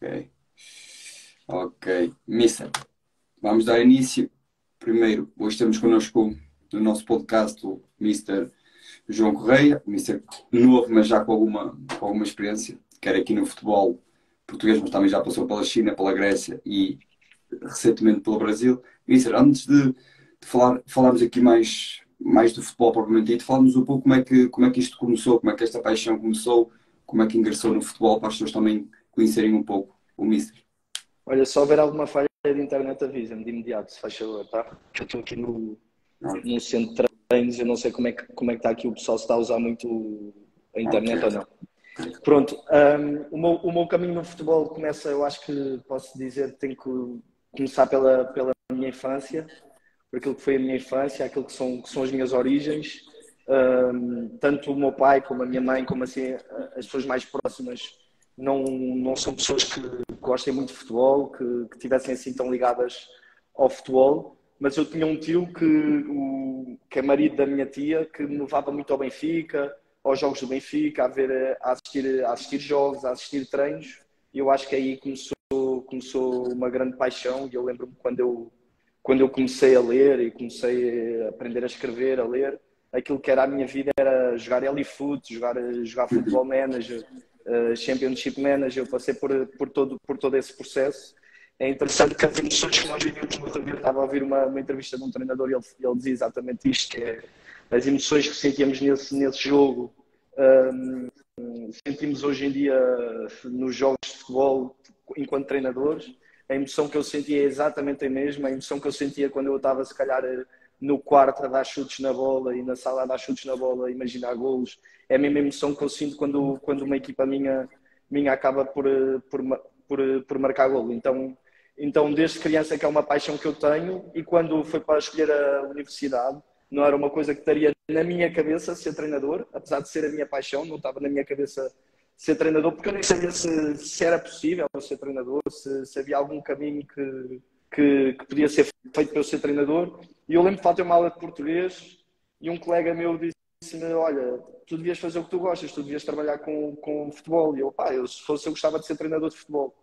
Ok. Ok. Mister, vamos dar início. Primeiro, hoje temos connosco no nosso podcast o Mister João Correia, Mister novo, mas já com alguma experiência, quer aqui no futebol português, mas também já passou pela China, pela Grécia e recentemente pelo Brasil. Mister, antes de falarmos aqui mais do futebol propriamente dito, falarmos um pouco como é que isto começou, como é que esta paixão começou, como é que ingressou no futebol, para as pessoas também conhecerem um pouco o Mister. Olha, se houver alguma falha de internet, avisa-me de imediato, se faz favor, tá? Que eu estou aqui no centro de treinos, eu não sei como é que está aqui o pessoal, se está a usar muito a internet ou Ok. não. Pronto, o meu caminho no futebol começa, eu acho que posso dizer, tem que começar pela minha infância, por aquilo que foi a minha infância, aquilo que são as minhas origens. Tanto o meu pai como a minha mãe, como assim as pessoas mais próximas, não são pessoas que gostem muito de futebol, que tivessem assim tão ligadas ao futebol, mas eu tinha um tio que é marido da minha tia, que me levava muito ao Benfica, aos jogos do Benfica, a assistir jogos, a assistir treinos, e eu acho que aí começou uma grande paixão. E eu lembro-me quando eu comecei a ler e comecei a aprender a escrever, a ler, aquilo que era a minha vida era jogar L-Foot, jogar Football Manager, Championship Manager. Eu passei por todo esse processo. É interessante que as emoções que nós vivemos no outro dia, estava a ouvir uma entrevista de um treinador e ele dizia exatamente isto, que é as emoções que sentíamos nesse jogo, sentimos hoje em dia nos jogos de futebol enquanto treinadores. A emoção que eu sentia é exatamente a mesma, a emoção que eu sentia quando eu estava, se calhar, no quarto a dar chutes na bola e na sala a dar chutes na bola, a imaginar golos. É a mesma emoção que eu sinto quando uma equipa minha acaba por marcar golo. Então, desde criança que é uma paixão que eu tenho, e quando foi para escolher a universidade, não era uma coisa que estaria na minha cabeça ser treinador, apesar de ser a minha paixão, não estava na minha cabeça ser treinador, porque eu nem sabia se era possível ser treinador, se havia algum caminho que podia ser feito para eu ser treinador. E eu lembro de falar uma aula de português e um colega meu disse-me: olha, tu devias fazer o que tu gostas, tu devias trabalhar com futebol. E eu, pá, se fosse eu gostava de ser treinador de futebol.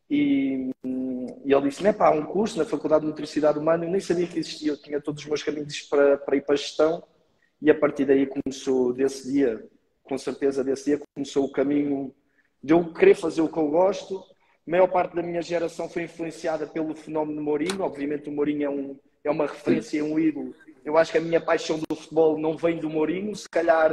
E ele disse-me: pá, um curso na Faculdade de Nutricidade Humana. Eu nem sabia que existia, eu tinha todos os meus caminhos para ir para a gestão. E a partir daí começou, desse dia, com certeza desse dia, começou o caminho de eu querer fazer o que eu gosto. A maior parte da minha geração foi influenciada pelo fenómeno Mourinho. Obviamente o Mourinho é uma referência, um ídolo. Eu acho que a minha paixão do futebol não vem do Mourinho. Se calhar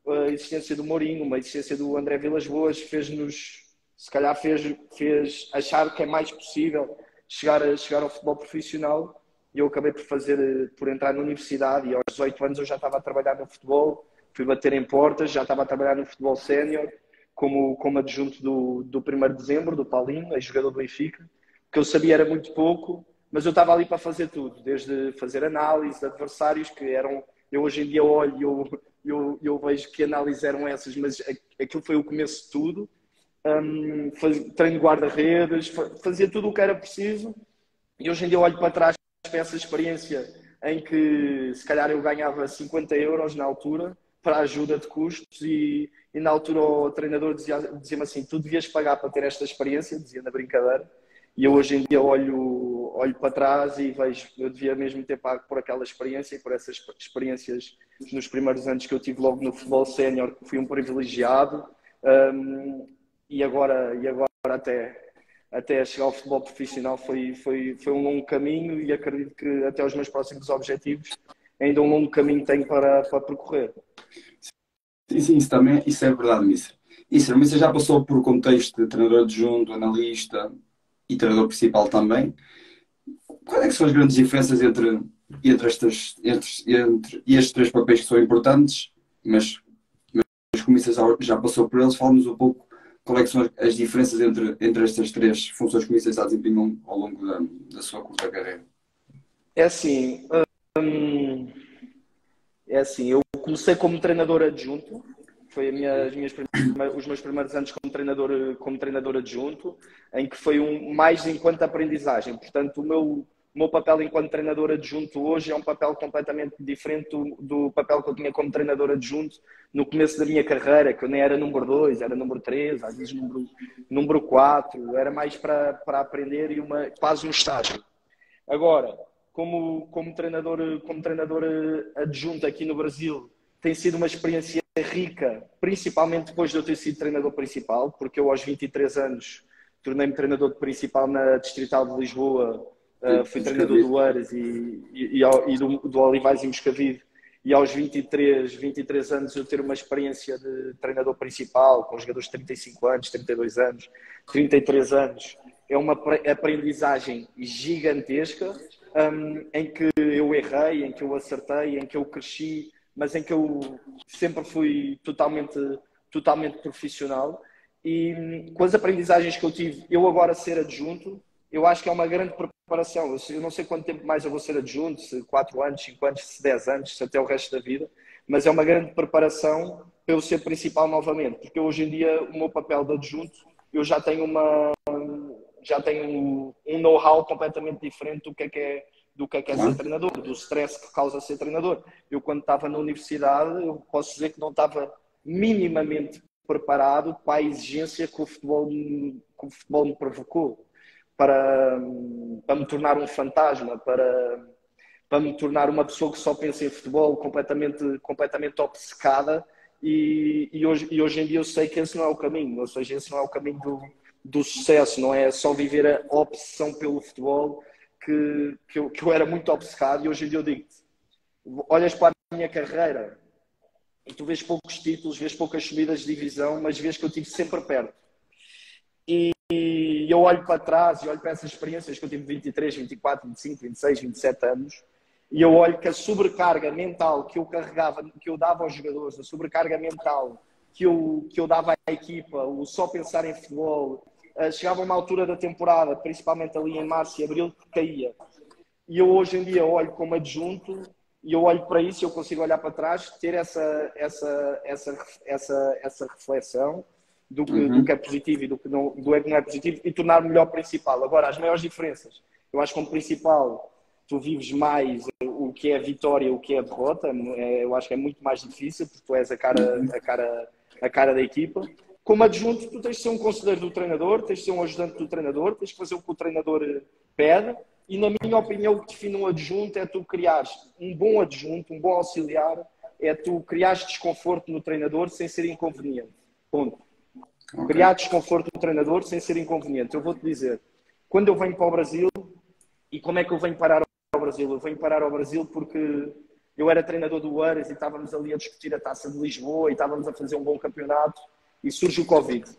a existência do Mourinho, uma existência do André Vilas-Boas fez-nos, se calhar fez achar que é mais possível chegar ao futebol profissional. E eu acabei por entrar na universidade, e aos 18 anos eu já estava a trabalhar no futebol, fui bater em portas, já estava a trabalhar no futebol sénior, como adjunto do 1º de dezembro, do Paulinho, ex-jogador do Benfica. O que eu sabia era muito pouco, mas eu estava ali para fazer tudo, desde fazer análise de adversários, que eram, eu hoje em dia olho e eu vejo que análises eram essas, mas aquilo foi o começo de tudo. Treino de guarda-redes, fazia tudo o que era preciso, e hoje em dia olho para trás para essa experiência em que se calhar eu ganhava 50 euros na altura para a ajuda de custos, e na altura o treinador dizia-me assim: tu devias pagar para ter esta experiência, dizia na brincadeira. E eu hoje em dia olho para trás e vejo que eu devia mesmo ter pago por aquela experiência e por essas experiências nos primeiros anos que eu tive logo no futebol sénior, que fui um privilegiado. E agora até chegar ao futebol profissional foi um longo caminho, e acredito que até os meus próximos objetivos ainda um longo caminho tenho para percorrer. Sim, sim, isso é verdade, Mister. Isso, o Mister já passou por contexto de treinador adjunto, analista e treinador principal também. Quais é que são as grandes diferenças entre estes três papéis que são importantes, mas como o Mister já passou por eles, fala-nos um pouco qual é que são as diferenças entre estas três funções que o Mister já desempenhou ao longo da sua curta carreira. É assim, eu comecei como treinador adjunto, foi os meus primeiros anos como treinador adjunto, em que foi mais enquanto aprendizagem. Portanto, O meu papel enquanto treinador adjunto hoje é um papel completamente diferente do papel que eu tinha como treinador adjunto no começo da minha carreira, que eu nem era número 2, era número 3, às vezes número 4, era mais para aprender e quase um estágio. Agora, como treinador adjunto aqui no Brasil, tem sido uma experiência rica, principalmente depois de eu ter sido treinador principal, porque eu aos 23 anos tornei-me treinador principal na Distrital de Lisboa, fui treinador do Oeiras e do Olivais e Moscavide, e aos 23 anos eu ter uma experiência de treinador principal, com jogadores de 35 anos, 32 anos, 33 anos, é uma aprendizagem gigantesca, em que eu errei, em que eu acertei, em que eu cresci, mas em que eu sempre fui totalmente profissional. E com as aprendizagens que eu tive, eu agora ser adjunto, eu acho que é uma grande preparação. Eu não sei quanto tempo mais eu vou ser adjunto, se 4 anos, 5 anos, se 10 anos, se até o resto da vida, mas é uma grande preparação para eu ser principal novamente, porque hoje em dia o meu papel de adjunto, eu já tenho um know-how completamente diferente do que é ser treinador, do stress que causa ser treinador. Eu, quando estava na universidade, eu posso dizer que não estava minimamente preparado para a exigência que o futebol me provocou, para me tornar um fantasma, para me tornar uma pessoa que só pensa em futebol, completamente obcecada, e hoje em dia eu sei que esse não é o caminho, ou seja, esse não é o caminho do sucesso, não é só viver a obsessão pelo futebol, que eu era muito obcecado, e hoje em dia eu digo-te, olhas para a minha carreira e tu vês poucos títulos, vês poucas subidas de divisão, mas vês que eu estive sempre perto. E eu olho para trás e olho para essas experiências que eu tive 23, 24, 25, 26, 27 anos, e eu olho que a sobrecarga mental que eu carregava, que eu dava aos jogadores, a sobrecarga mental que eu dava à equipa, o só pensar em futebol, chegava uma altura da temporada, principalmente ali em março e abril, que caía. E eu hoje em dia olho como adjunto e eu olho para isso e eu consigo olhar para trás, ter essa reflexão do que é positivo e do que não é positivo, e tornar-me melhor principal. Agora, as maiores diferenças, eu acho que como principal tu vives mais o que é a vitória, o que é a derrota, eu acho que é muito mais difícil, porque tu és a cara da equipa. Como adjunto, tu tens de ser um conselheiro do treinador, tens de ser um ajudante do treinador, tens de fazer o que o treinador pede, e na minha opinião o que define um adjunto é tu criares um bom adjunto, um bom auxiliar, é tu criares desconforto no treinador sem ser inconveniente. Ponto. Okay. Criar desconforto no treinador sem ser inconveniente. Eu vou-te dizer, quando eu venho para o Brasil, e como é que eu venho parar ao Brasil? Eu venho parar ao Brasil porque eu era treinador do Oeiras e estávamos ali a discutir a Taça de Lisboa e estávamos a fazer um bom campeonato e surge o Covid.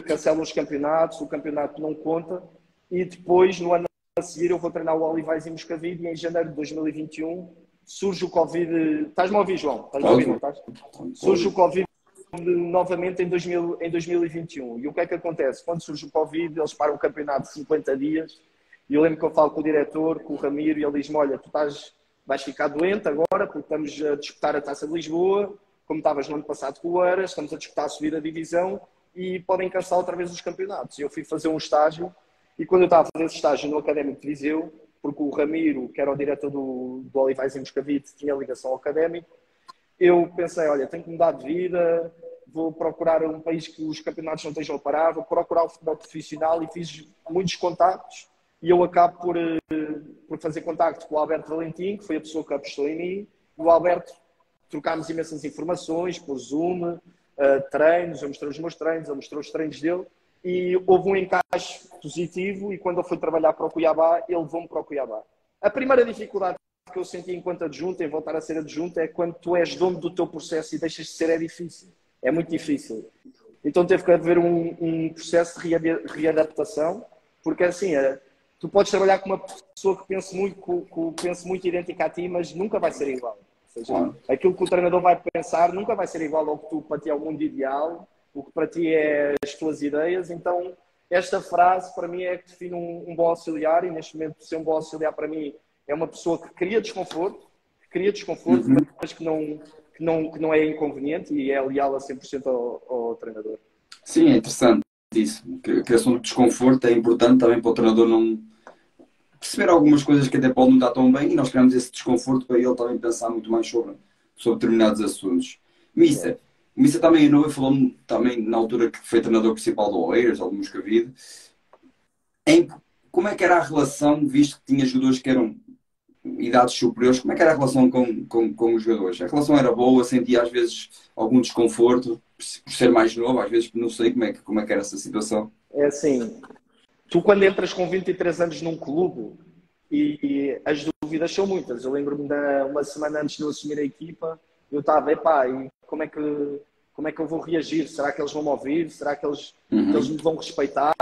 Cancelam os campeonatos, o campeonato não conta, e depois, no ano a seguir, eu vou treinar o Olivais e Moscavide, e em janeiro de 2021 surge o Covid. Estás-me a ouvir, João? Estás-me a ouvir, não estás? Surge o Covid novamente em 2021. E o que é que acontece? Quando surge o Covid, eles param o campeonato de 50 dias, e eu lembro que eu falo com o diretor, com o Ramiro, e ele diz-me, olha, vais ficar doente agora, porque estamos a disputar a Taça de Lisboa, como estavas no ano passado com o Oeiras, estamos a disputar a subir a divisão, e podem cancelar outra vez os campeonatos. E eu fui fazer um estágio, e quando eu estava a fazer esse estágio no Académico de Viseu, porque o Ramiro, que era o diretor do Olivais e Moscavide, tinha ligação ao Académico, eu pensei, olha, tenho que mudar de vida, vou procurar um país que os campeonatos não estejam a parar, vou procurar o futebol profissional, e fiz muitos contactos, e eu acabo por fazer contacto com o Alberto Valentim, que foi a pessoa que apostou em mim, e o Alberto, trocámos imensas informações por Zoom, treinos, eu mostrei os meus treinos, ele mostrou os treinos dele, e houve um encaixe positivo, e quando eu fui trabalhar para o Cuiabá, ele levou-me para o Cuiabá. A primeira dificuldade que eu senti enquanto adjunto, em voltar a ser adjunto, é quando tu és dono do teu processo e deixas de ser, é difícil. É muito difícil. Então teve que haver um processo de readaptação, porque assim, tu podes trabalhar com uma pessoa que pense muito idêntica a ti, mas nunca vai ser igual. Ou seja, aquilo que o treinador vai pensar nunca vai ser igual ao que para ti é o mundo ideal, o que para ti é as tuas ideias. Então, esta frase para mim é que define um bom auxiliar, e neste momento ser um bom auxiliar para mim é uma pessoa que cria desconforto, mas que não é inconveniente e é leal a 100% ao treinador. Sim, é interessante. disso. A criação de desconforto é importante também para o treinador não perceber algumas coisas que até podem não estar tão bem e nós criamos esse desconforto para ele também pensar muito mais sobre determinados assuntos. Mister, o Mister também é novo e falou-me também na altura que foi treinador principal do Oeiras, ou do Moscavide, em como é que era a relação, visto que tinha jogadores que eram idades superiores, como é que era a relação com os jogadores? A relação era boa, sentia às vezes algum desconforto por ser mais novo, às vezes não sei como é que era essa situação. É assim, tu quando entras com 23 anos num clube e as dúvidas são muitas. Eu lembro-me de uma semana antes de eu assumir a equipa, eu estava, epá, e como é que eu vou reagir? Será que eles vão me ouvir? Será que eles me vão respeitar?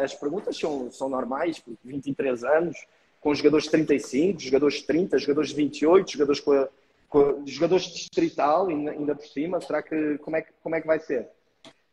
As perguntas são normais, porque 23 anos, com jogadores de 35, jogadores de 30, jogadores de 28, jogadores de distrital, ainda por cima, como é que vai ser?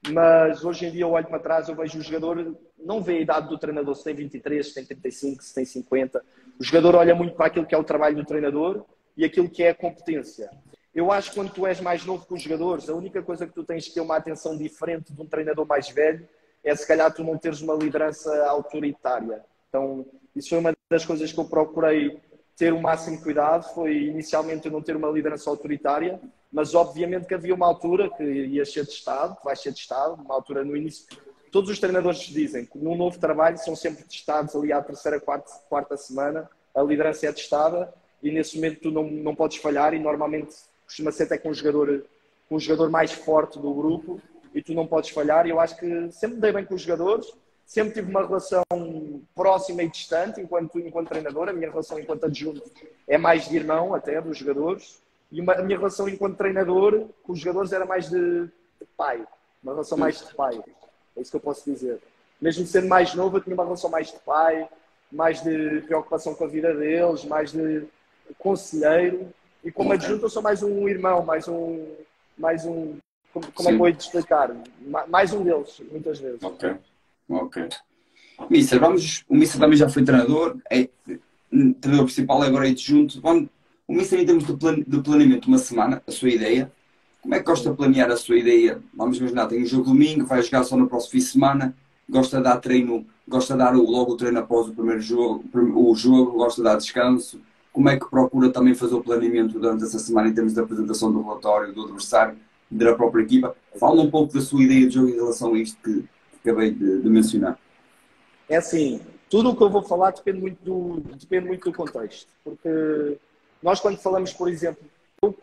Mas hoje em dia eu olho para trás, eu vejo o jogador, não vê a idade do treinador, se tem 23, se tem 35, se tem 50. O jogador olha muito para aquilo que é o trabalho do treinador e aquilo que é a competência. Eu acho que quando tu és mais novo que os jogadores, a única coisa que tu tens que ter uma atenção diferente de um treinador mais velho é se calhar tu não teres uma liderança autoritária. Então, isso foi uma das coisas que eu procurei ter o máximo cuidado, foi inicialmente eu não ter uma liderança autoritária, mas obviamente que havia uma altura que ia ser testado, que vai ser testado, uma altura no início. Todos os treinadores dizem que num novo trabalho são sempre testados ali à terceira, quarta semana, a liderança é testada e nesse momento tu não podes falhar e normalmente costuma ser até com um jogador mais forte do grupo e tu não podes falhar e eu acho que sempre dei bem com os jogadores, sempre tive uma relação próxima e distante enquanto treinador. A minha relação enquanto adjunto é mais de irmão até dos jogadores e a minha relação enquanto treinador com os jogadores era mais de pai, uma relação mais de pai, é isso que eu posso dizer. Mesmo sendo mais novo eu tinha uma relação mais de pai, mais de preocupação com a vida deles, mais de conselheiro e como adjunto eu sou mais um irmão, mais um como é que eu vou te explicar? Mais um deles, muitas vezes. Ok. Mister, o Mister também já foi treinador, é treinador principal, agora é adjunto. O Mister, em termos de planeamento, uma semana, a sua ideia, como é que gosta de planear a sua ideia? Vamos imaginar, tem um jogo domingo, vai jogar só no próximo fim de semana, gosta de dar treino, gosta de dar logo o treino após o primeiro jogo, gosta de dar descanso. Como é que procura também fazer o planeamento durante essa semana em termos de apresentação do relatório, do adversário, da própria equipa? Fala um pouco da sua ideia de jogo em relação a isto que acabei de mencionar. É assim, tudo o que eu vou falar depende muito do contexto. Porque nós quando falamos, por exemplo,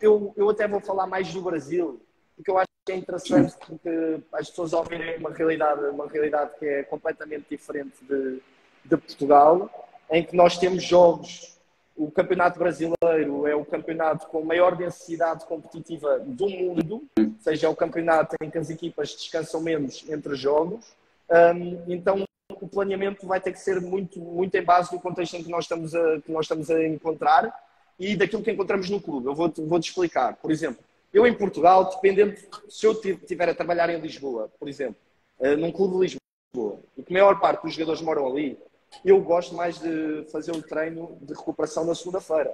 eu até vou falar mais do Brasil, porque eu acho que é interessante porque as pessoas ouvirem uma realidade que é completamente diferente de Portugal, em que nós temos jogos. O Campeonato Brasileiro é o campeonato com maior densidade competitiva do mundo, ou seja, é o campeonato em que as equipas descansam menos entre jogos. Então, o planeamento vai ter que ser muito, muito em base do contexto em que nós estamos a encontrar e daquilo que encontramos no clube. Eu vou-te explicar. Por exemplo, eu em Portugal, dependendo, se eu estiver a trabalhar em Lisboa, por exemplo, num clube de Lisboa, e que a maior parte dos jogadores moram ali, eu gosto mais de fazer o treino de recuperação na segunda-feira.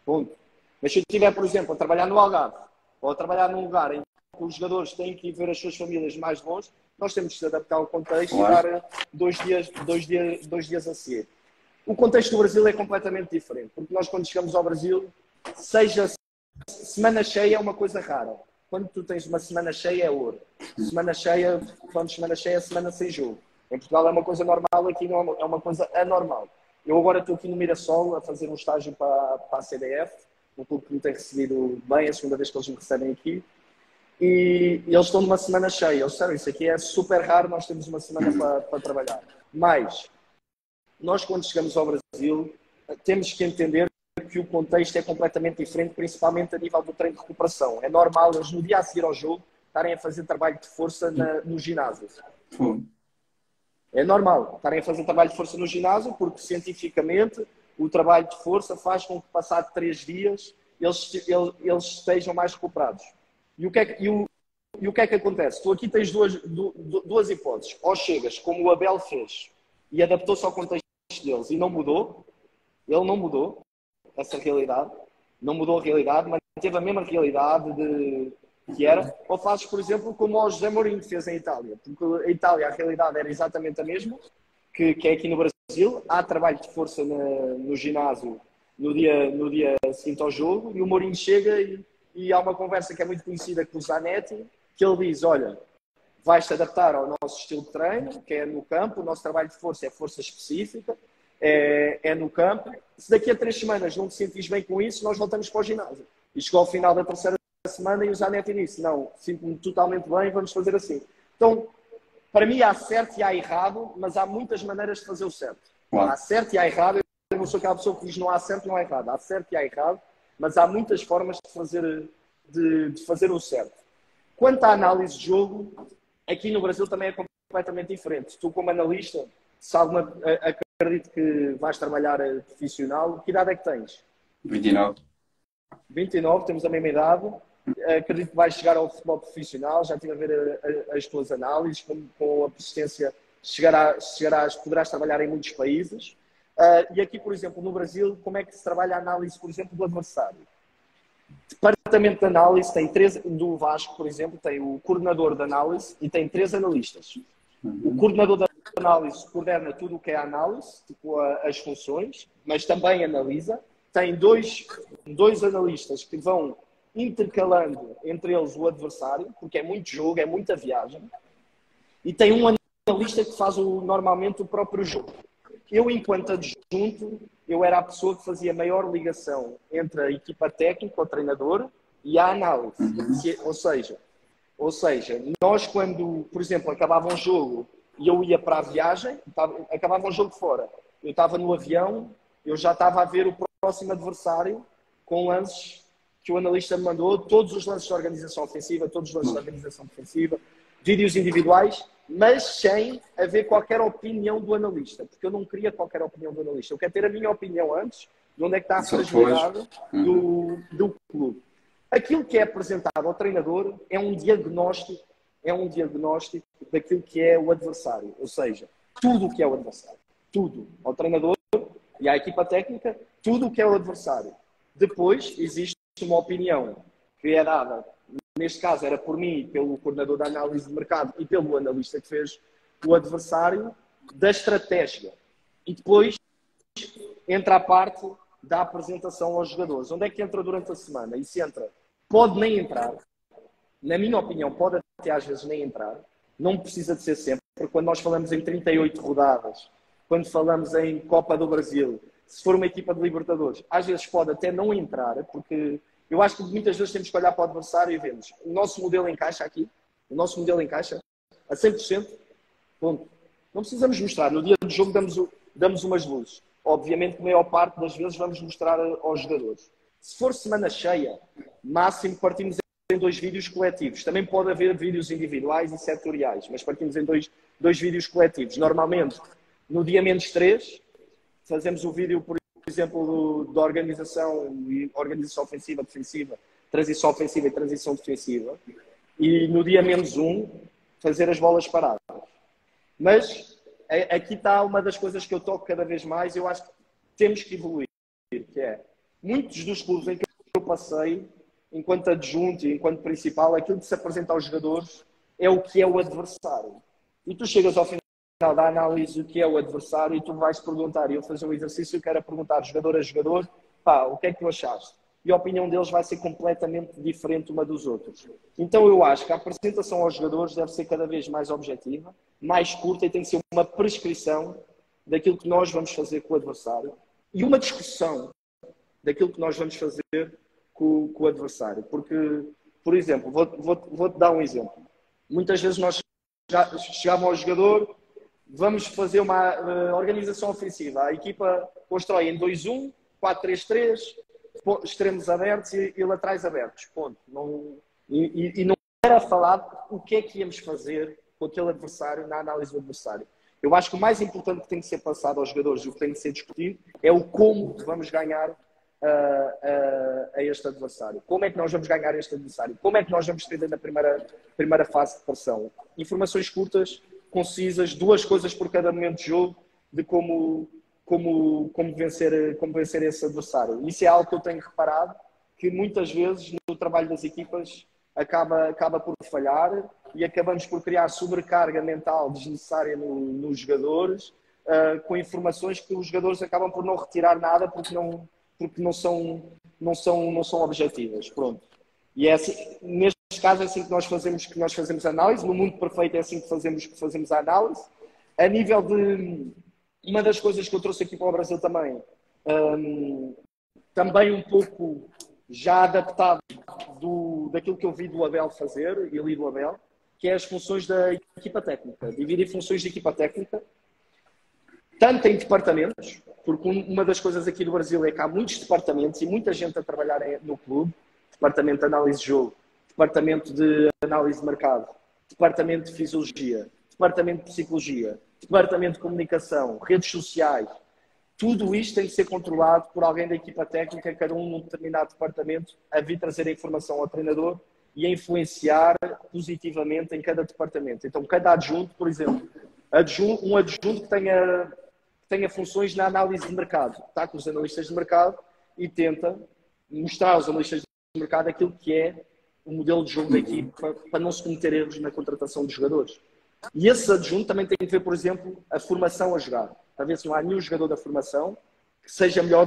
Ponto. Mas se eu estiver, por exemplo, a trabalhar no Algarve ou a trabalhar num lugar em que os jogadores têm que ir ver as suas famílias mais longe, nós temos que se adaptar ao contexto e dar dois dias a seguir. O contexto do Brasil é completamente diferente, porque nós quando chegamos ao Brasil, seja semana cheia é uma coisa rara. Quando tu tens uma semana cheia é ouro. Semana cheia é semana sem jogo. Em Portugal é uma coisa normal, aqui não é uma coisa anormal. Eu agora estou aqui no Mirassol a fazer um estágio para a CBF, um clube que me tem recebido bem, a segunda vez que eles me recebem aqui. E eles estão numa semana cheia. Eles sabem, isso aqui é super raro, nós temos uma semana para trabalhar. Mas, nós quando chegamos ao Brasil, temos que entender que o contexto é completamente diferente, principalmente a nível do treino de recuperação. É normal eles, no dia a seguir ao jogo, estarem a fazer trabalho de força no ginásio. É normal estarem a fazer trabalho de força no ginásio, porque cientificamente o trabalho de força faz com que, passado 3 dias, eles estejam mais recuperados. E o que é que acontece? Tu aqui tens duas hipóteses. Ou chegas, como o Abel fez, e adaptou-se ao contexto deles e não mudou. Ele não mudou essa realidade. Não mudou a realidade, manteve a mesma realidade que era, ou fazes, por exemplo, como o José Mourinho fez em Itália, porque a Itália, a realidade era exatamente a mesma, que é aqui no Brasil, há trabalho de força no ginásio no dia seguinte ao jogo, e o Mourinho chega e há uma conversa que é muito conhecida com o Zanetti, que ele diz, olha, vais-te adaptar ao nosso estilo de treino, que é no campo, o nosso trabalho de força é força específica, é no campo. Se daqui a 3 semanas não te sentires bem com isso, nós voltamos para o ginásio. E chegou ao final da terceira semana e o Zanetti disse, não, sinto-me totalmente bem, vamos fazer assim. Então, para mim há certo e há errado, mas há muitas maneiras de fazer o certo. Claro. Há certo e há errado. Eu não sou aquela pessoa que diz não há certo e não há errado. Há certo e há errado, mas há muitas formas de fazer o certo. Quanto à análise de jogo, aqui no Brasil também é completamente diferente. Tu, como analista, acredito que vais trabalhar profissional. Que idade é que tens? 29. 29, temos a mesma idade. Acredito que vais chegar ao futebol profissional. Já estive a ver as tuas análises. Com a persistência, poderás trabalhar em muitos países. E aqui, por exemplo, no Brasil, como é que se trabalha a análise, por exemplo, do adversário? Departamento de análise tem do Vasco, por exemplo, tem o coordenador de análise e tem 3 analistas. O coordenador de análise coordena tudo o que é a análise, tipo as funções, mas também analisa. Tem dois analistas que vão intercalando entre eles o adversário, porque é muito jogo, é muita viagem. E tem um analista que faz normalmente o próprio jogo. Eu, enquanto adjunto, eu era a pessoa que fazia maior ligação entre a equipa técnica, o treinador, e a análise. Ou seja, nós quando, por exemplo, acabava um jogo e eu ia para a viagem, acabava um jogo fora, eu estava no avião, eu já estava a ver o próximo adversário com lances que o analista me mandou, todos os lances de organização ofensiva, todos os lances de organização defensiva, vídeos individuais, mas sem haver qualquer opinião do analista, porque eu não queria qualquer opinião do analista. Eu quero ter a minha opinião antes de onde é que está a fragilidade do clube. Aquilo que é apresentado ao treinador é um diagnóstico daquilo que é o adversário. Ou seja, tudo o que é o adversário. Tudo. Ao treinador e à equipa técnica, tudo o que é o adversário. Depois, existe uma opinião que é dada, neste caso era por mim, pelo coordenador da análise de mercado e pelo analista que fez o adversário, da estratégia. E depois entra a parte da apresentação aos jogadores. Onde é que entra durante a semana? Isso entra. Pode nem entrar. Na minha opinião, pode até às vezes nem entrar. Não precisa de ser sempre. Porque quando nós falamos em 38 rodadas, quando falamos em Copa do Brasil, se for uma equipa de Libertadores, às vezes pode até não entrar, porque eu acho que muitas vezes temos que olhar para o adversário e vemos o nosso modelo encaixa aqui, o nosso modelo encaixa a 100%, ponto. Não precisamos mostrar. No dia do jogo damos umas luzes. Obviamente que a maior parte das vezes vamos mostrar aos jogadores. Se for semana cheia, máximo partimos em 2 vídeos coletivos. Também pode haver vídeos individuais e setoriais, mas partimos em dois vídeos coletivos. Normalmente, no dia -3, fazemos o vídeo, por exemplo, da organização ofensiva, defensiva, transição ofensiva e transição defensiva. E no dia -1, fazer as bolas paradas. Mas aqui está uma das coisas que eu toco cada vez mais. Eu acho que temos que evoluir, que é, muitos dos clubes em que eu passei, enquanto adjunto e enquanto principal, aquilo que se apresenta aos jogadores é o que é o adversário. E tu chegas ao final da análise do que é o adversário e tu vais perguntar, e eu fazer um exercício, eu quero perguntar jogador a jogador, o que é que tu achaste? E a opinião deles vai ser completamente diferente uma dos outros. Então eu acho que a apresentação aos jogadores deve ser cada vez mais objetiva, mais curta, e tem que ser uma prescrição daquilo que nós vamos fazer com o adversário e uma discussão daquilo que nós vamos fazer com o adversário. Porque, por exemplo, vou-te dar um exemplo. Muitas vezes nós chegávamos ao jogador, vamos fazer uma organização ofensiva. A equipa constrói em 2-1, 4-3-3, extremos abertos e laterais abertos. Ponto. E não era falado o que é que íamos fazer com aquele adversário na análise do adversário. Eu acho que o mais importante que tem que ser passado aos jogadores e o que tem que ser discutido é o como vamos ganhar a este adversário. Como é que nós vamos ganhar este adversário? Como é que nós vamos defender na primeira fase de pressão? Informações curtas, concisas, 2 coisas por cada momento de jogo, de como vencer esse adversário. Isso é algo que eu tenho reparado, que muitas vezes no trabalho das equipas acaba por falhar e acabamos por criar sobrecarga mental desnecessária nos jogadores, com informações que os jogadores acabam por não retirar nada porque não são objetivas. Pronto. E é assim, neste caso é assim que nós fazemos a análise. No mundo perfeito é assim que fazemos a análise. A nível de... Uma das coisas que eu trouxe aqui para o Brasil também, também um pouco já adaptado daquilo que eu vi do Abel fazer, e li do Abel, que é as funções da equipa técnica. Dividir funções de equipa técnica, tanto em departamentos, porque uma das coisas aqui do Brasil é que há muitos departamentos e muita gente a trabalhar no clube, departamento de análise de jogo, departamento de análise de mercado, departamento de fisiologia, departamento de psicologia, departamento de comunicação, redes sociais. Tudo isto tem que ser controlado por alguém da equipa técnica, cada um num determinado departamento, a vir trazer a informação ao treinador e a influenciar positivamente em cada departamento. Então, cada adjunto, por exemplo, um adjunto que tenha funções na análise de mercado, está com os analistas de mercado e tenta mostrar aos analistas de mercado aquilo que é o modelo de jogo da equipa para não se cometer erros na contratação de jogadores. E esse adjunto também tem que ver, por exemplo, a formação a jogar. Para ver se não há nenhum jogador da formação que seja melhor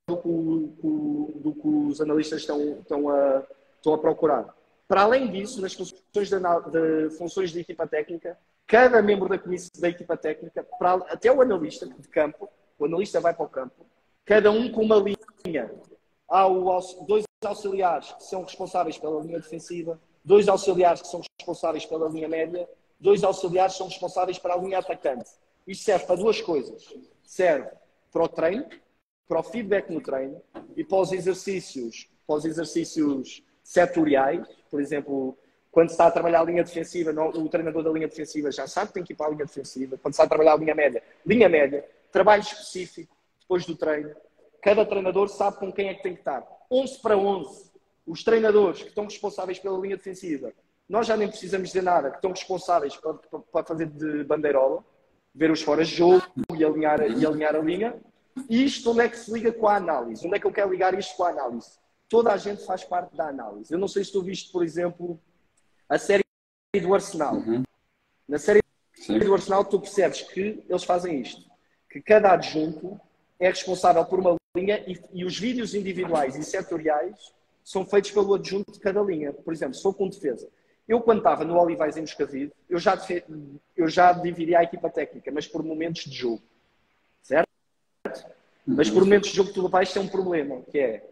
do que os analistas estão a procurar. Para além disso, nas funções de equipa técnica, cada membro da equipa técnica, até o analista de campo, o analista vai para o campo, cada um com uma linha. Há dois auxiliares que são responsáveis pela linha defensiva, dois auxiliares que são responsáveis pela linha média, dois auxiliares que são responsáveis para a linha atacante. Isto serve para duas coisas. Serve para o treino, para o feedback no treino e para os exercícios setoriais. Por exemplo, quando se está a trabalhar a linha defensiva, o treinador da linha defensiva já sabe que tem que ir para a linha defensiva. Quando se está a trabalhar a linha média, trabalho específico depois do treino. Cada treinador sabe com quem é que tem que estar. 11 para 11. Os treinadores que estão responsáveis pela linha defensiva, nós já nem precisamos dizer nada, que estão responsáveis para fazer de bandeirola, ver os foras de jogo e alinhar a linha. E isto onde é que se liga com a análise? Onde é que eu quero ligar isto com a análise? Toda a gente faz parte da análise. Eu não sei se tu viste, por exemplo, a série do Arsenal. Na série do Arsenal tu percebes que eles fazem isto. Que cada adjunto é responsável por uma linha e os vídeos individuais e setoriais são feitos pelo adjunto de cada linha. Por exemplo, se for com defesa. Eu, quando estava no Olivais em Moscavide, eu já dividi a equipa técnica, mas por momentos de jogo. Certo? Mas por momentos de jogo tu vais ter um problema, que é,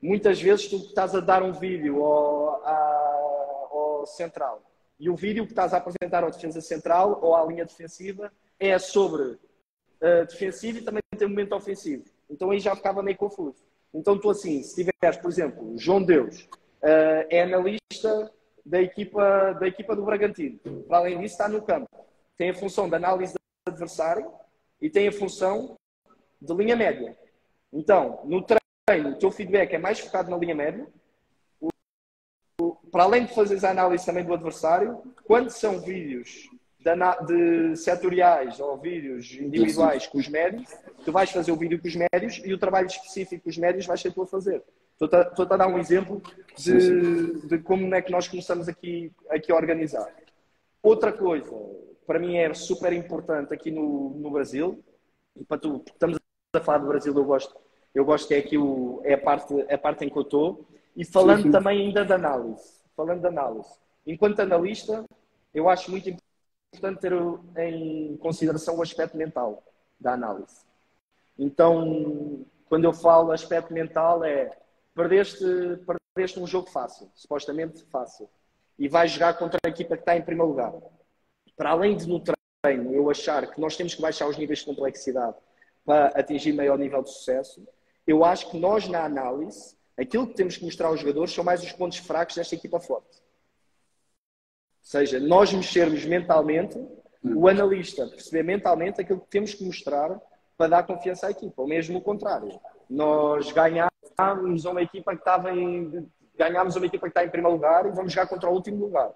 muitas vezes tu estás a dar um vídeo ao central e o vídeo que estás a apresentar ao defesa central ou à linha defensiva é sobre defensivo e também tem um momento ofensivo. Então aí já ficava meio confuso. Então tu assim, se tiveres, por exemplo, João Deus, é analista da equipa do Bragantino. Para além disso, está no campo. Tem a função de análise do adversário e tem a função de linha média. Então, no treino, o teu feedback é mais focado na linha média. Para além de fazeres a análise também do adversário, quando são vídeos de setoriais ou vídeos individuais com os médios, tu vais fazer o vídeo com os médios e o trabalho específico com os médios vais ser tu a fazer. Estou-te a dar um exemplo de como é que nós começamos aqui a organizar. Outra coisa, para mim é super importante aqui no Brasil, e para tu, porque estamos a falar do Brasil, eu gosto que é aqui a parte em que eu estou, e falando também ainda de análise. Falando de análise. Enquanto analista, eu acho muito importante ter em consideração o aspecto mental da análise. Então, quando eu falo aspecto mental perdeste um jogo fácil, supostamente fácil, e vais jogar contra a equipa que está em primeiro lugar. Para além de no treino eu achar que nós temos que baixar os níveis de complexidade para atingir maior nível de sucesso, eu acho que nós na análise, aquilo que temos que mostrar aos jogadores são mais os pontos fracos desta equipa forte. Ou seja, nós mexermos mentalmente, o analista perceber mentalmente aquilo que temos que mostrar para dar confiança à equipa, ou mesmo o contrário. Nós ganhámos uma equipa que está em primeiro lugar e vamos jogar contra o último lugar.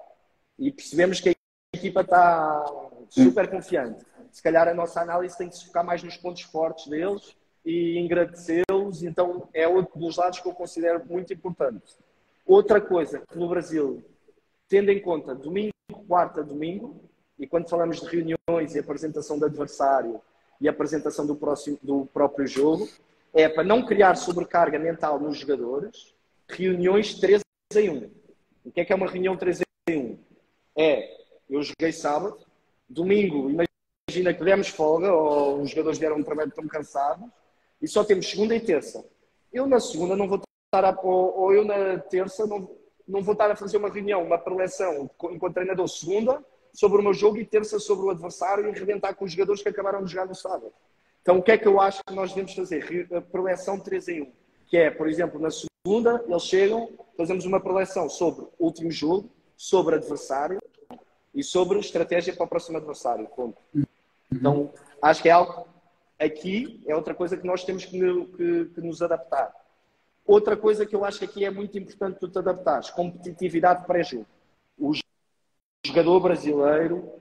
E percebemos que a equipa está super confiante. Se calhar a nossa análise tem que se focar mais nos pontos fortes deles e agradecê-los. Então é outro dos lados que eu considero muito importante. Outra coisa que no Brasil tendo em conta domingo, quarta, domingo, e quando falamos de reuniões e apresentação de adversário e apresentação do próprio jogo, é para não criar sobrecarga mental nos jogadores, reuniões 3 em 1. O que é uma reunião 3 em 1? Eu joguei sábado, domingo, imagina que demos folga, ou os jogadores vieram de trabalho tão cansados, e só temos segunda e terça. Eu na segunda não vou estar ou eu na terça não vou estar a fazer uma reunião, uma preleção enquanto treinador segunda sobre o meu jogo e terça sobre o adversário e arrebentar com os jogadores que acabaram de jogar no sábado. Então o que é que eu acho que nós devemos fazer? A preleção 3 em 1. Que é, por exemplo, na segunda eles chegam, fazemos uma preleção sobre o último jogo, sobre adversário e sobre estratégia para o próximo adversário. Ponto. Então acho que é algo aqui, é outra coisa que nós temos que nos adaptar. Outra coisa que eu acho que aqui é muito importante tu te adaptares, competitividade pré-jogo. O jogador brasileiro,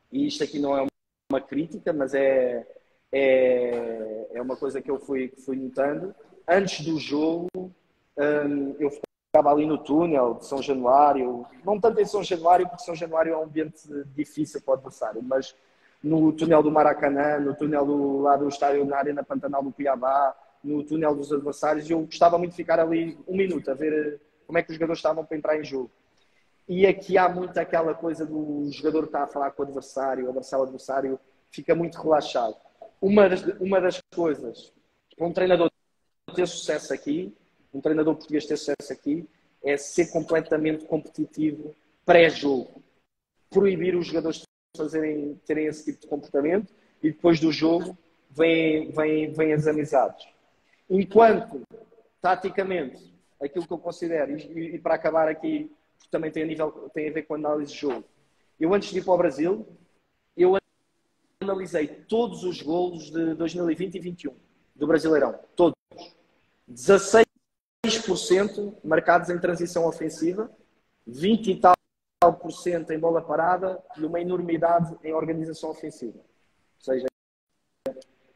e isto aqui não é uma crítica, mas é uma coisa que eu fui notando, antes do jogo eu ficava ali no túnel de São Januário, não tanto em São Januário, porque São Januário é um ambiente difícil para o adversário, mas no túnel do Maracanã, no túnel lá do estádio na Arena Pantanal do Cuiabá, no túnel dos adversários, eu gostava muito de ficar ali um minuto a ver como é que os jogadores estavam para entrar em jogo. E aqui há muito aquela coisa do jogador estar a falar com o adversário, abraçar o adversário, fica muito relaxado. Uma das coisas para um treinador ter sucesso aqui, um treinador português ter sucesso aqui, é ser completamente competitivo pré-jogo. Proibir os jogadores de terem esse tipo de comportamento e depois do jogo vêm as amizades. Enquanto, taticamente, aquilo que eu considero, e para acabar aqui, também tem a ver com a análise de jogo. Eu, antes de ir para o Brasil, eu analisei todos os golos de 2020 e 2021 do Brasileirão. Todos. 16% marcados em transição ofensiva, 20 e tal por cento em bola parada e uma enormidade em organização ofensiva. Ou seja,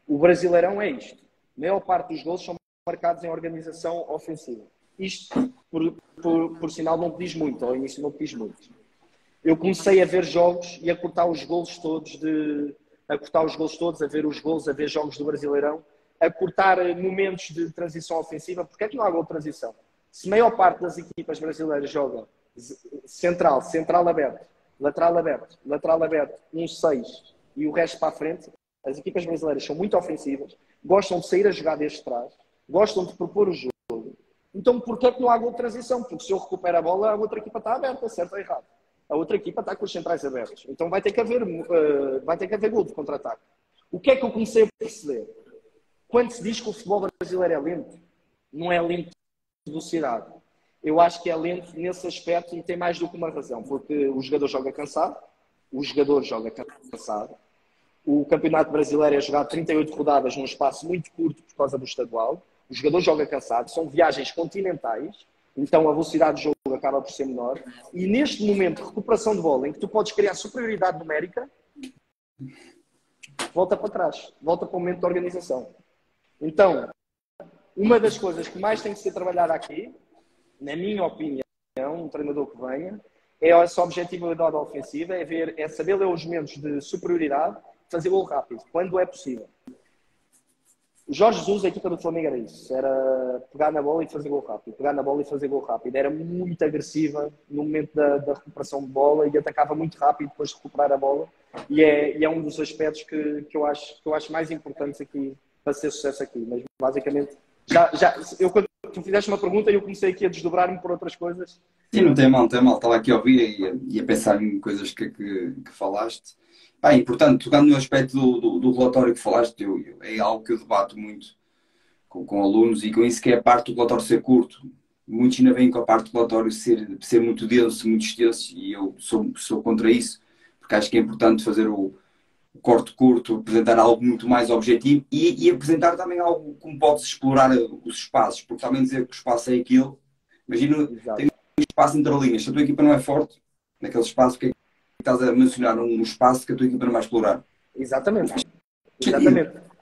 o Brasileirão é isto. A maior parte dos golos são marcados em organização ofensiva. Isto, por sinal, não te diz muito. Ao início não te diz muito. Eu comecei a ver jogos e a cortar os golos todos, a ver os golos, a ver jogos do Brasileirão, a cortar momentos de transição ofensiva. Porque é que não há gol de transição? Se a maior parte das equipas brasileiras joga central aberto, lateral aberto, 1-6 e o resto para a frente, as equipas brasileiras são muito ofensivas, gostam de sair a jogar desde trás, gostam de propor o jogo. Então, porquê é que não há gol de transição? Porque se eu recupero a bola, a outra equipa está aberta, certo ou errado? A outra equipa está com os centrais abertos. Então vai ter que haver gol de contra-ataque. O que é que eu comecei a perceber? Quando se diz que o futebol brasileiro é lento, não é lento de velocidade. Eu acho que é lento nesse aspecto e tem mais do que uma razão. Porque o jogador joga cansado, o Campeonato Brasileiro é jogado 38 rodadas num espaço muito curto por causa do estadual. O jogador joga cansado, são viagens continentais, então a velocidade do jogo acaba por ser menor. E neste momento de recuperação de bola, em que tu podes criar superioridade numérica, volta para trás, volta para o momento de organização. Então, uma das coisas que mais tem que ser trabalhada aqui, na minha opinião, um treinador que venha, é essa objetividade ofensiva, é saber ler os momentos de superioridade, fazer gol rápido, quando é possível. O Jorge Jesus, a equipa do Flamengo era isso. Era pegar na bola e fazer gol rápido. Era muito agressiva no momento da recuperação de bola e atacava muito rápido depois de recuperar a bola. E é um dos aspectos que eu acho mais importantes aqui para ter sucesso aqui. Mas basicamente, quando tu fizeste uma pergunta, eu comecei aqui a desdobrar-me por outras coisas. Sim, não tem mal. Estava aqui a ouvir e a pensar em coisas que falaste. Importante, tocando no aspecto do relatório que falaste, é algo que eu debato muito com alunos e com isso que é a parte do relatório ser curto. Muitos ainda vêm com a parte do relatório ser muito denso, muito extenso e eu sou contra isso, porque acho que é importante fazer o corte curto, apresentar algo muito mais objetivo e apresentar também algo como pode-se explorar os espaços, porque também dizer que o espaço é aquilo, imagina, tem um espaço entre linhas, se a tua equipa não é forte, naquele espaço, porque estás a mencionar um espaço que a tua equipa não vai explorar. Exatamente.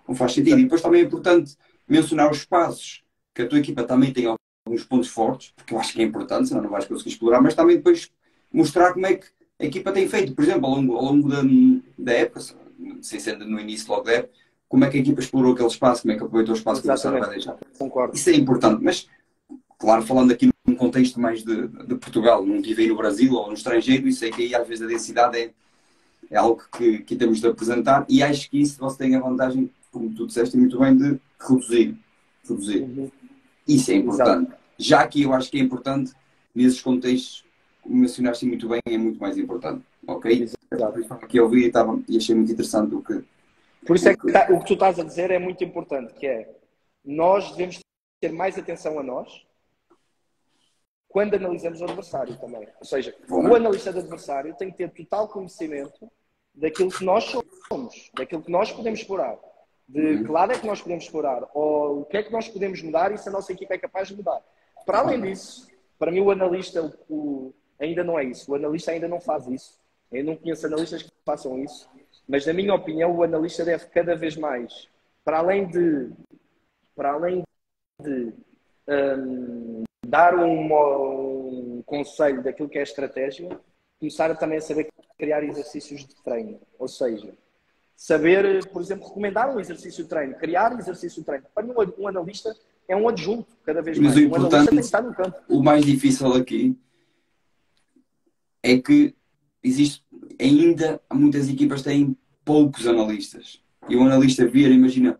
Não faz sentido. E depois também é importante mencionar os espaços que a tua equipa também tem alguns pontos fortes, porque eu acho que é importante, senão não vais conseguir explorar, mas também depois mostrar como é que a equipa tem feito. Por exemplo, ao longo da época, sem ser no início logo da época, como é que a equipa explorou aquele espaço, como é que aproveitou o espaço que o adversário vai deixar. Concordo. Isso é importante, mas, claro, falando aqui num contexto mais de Portugal, não tive aí no Brasil ou no estrangeiro, isso aí que aí às vezes a densidade é algo que temos de apresentar, e acho que isso você tem a vantagem, como tu disseste muito bem, de reduzir. Uhum. Isso é importante. Exato. Já aqui eu acho que é importante, nesses contextos, como mencionaste muito bem, é muito mais importante. Ok? Exato. Aqui eu ouvi e achei muito interessante o que... Por isso é que o que tu estás a dizer é muito importante, que é, nós devemos ter mais atenção a nós quando analisamos o adversário também. Ou seja, o analista do adversário tem que ter total conhecimento daquilo que nós somos, daquilo que nós podemos explorar, de que lado é que nós podemos explorar, ou o que é que nós podemos mudar e se a nossa equipa é capaz de mudar. Para além disso, para mim o analista ainda não é isso. O analista ainda não faz isso. Eu não conheço analistas que façam isso. Mas, na minha opinião, o analista deve cada vez mais, para além de dar um conselho daquilo que é estratégia, começar a também saber criar exercícios de treino. Ou seja, saber, por exemplo, recomendar um exercício de treino, criar exercício de treino. Para mim, um analista é um adjunto, cada vez mais. Mas o analista tem que estar no campo. O mais difícil aqui é que ainda muitas equipas têm poucos analistas. E o analista vir, imagina,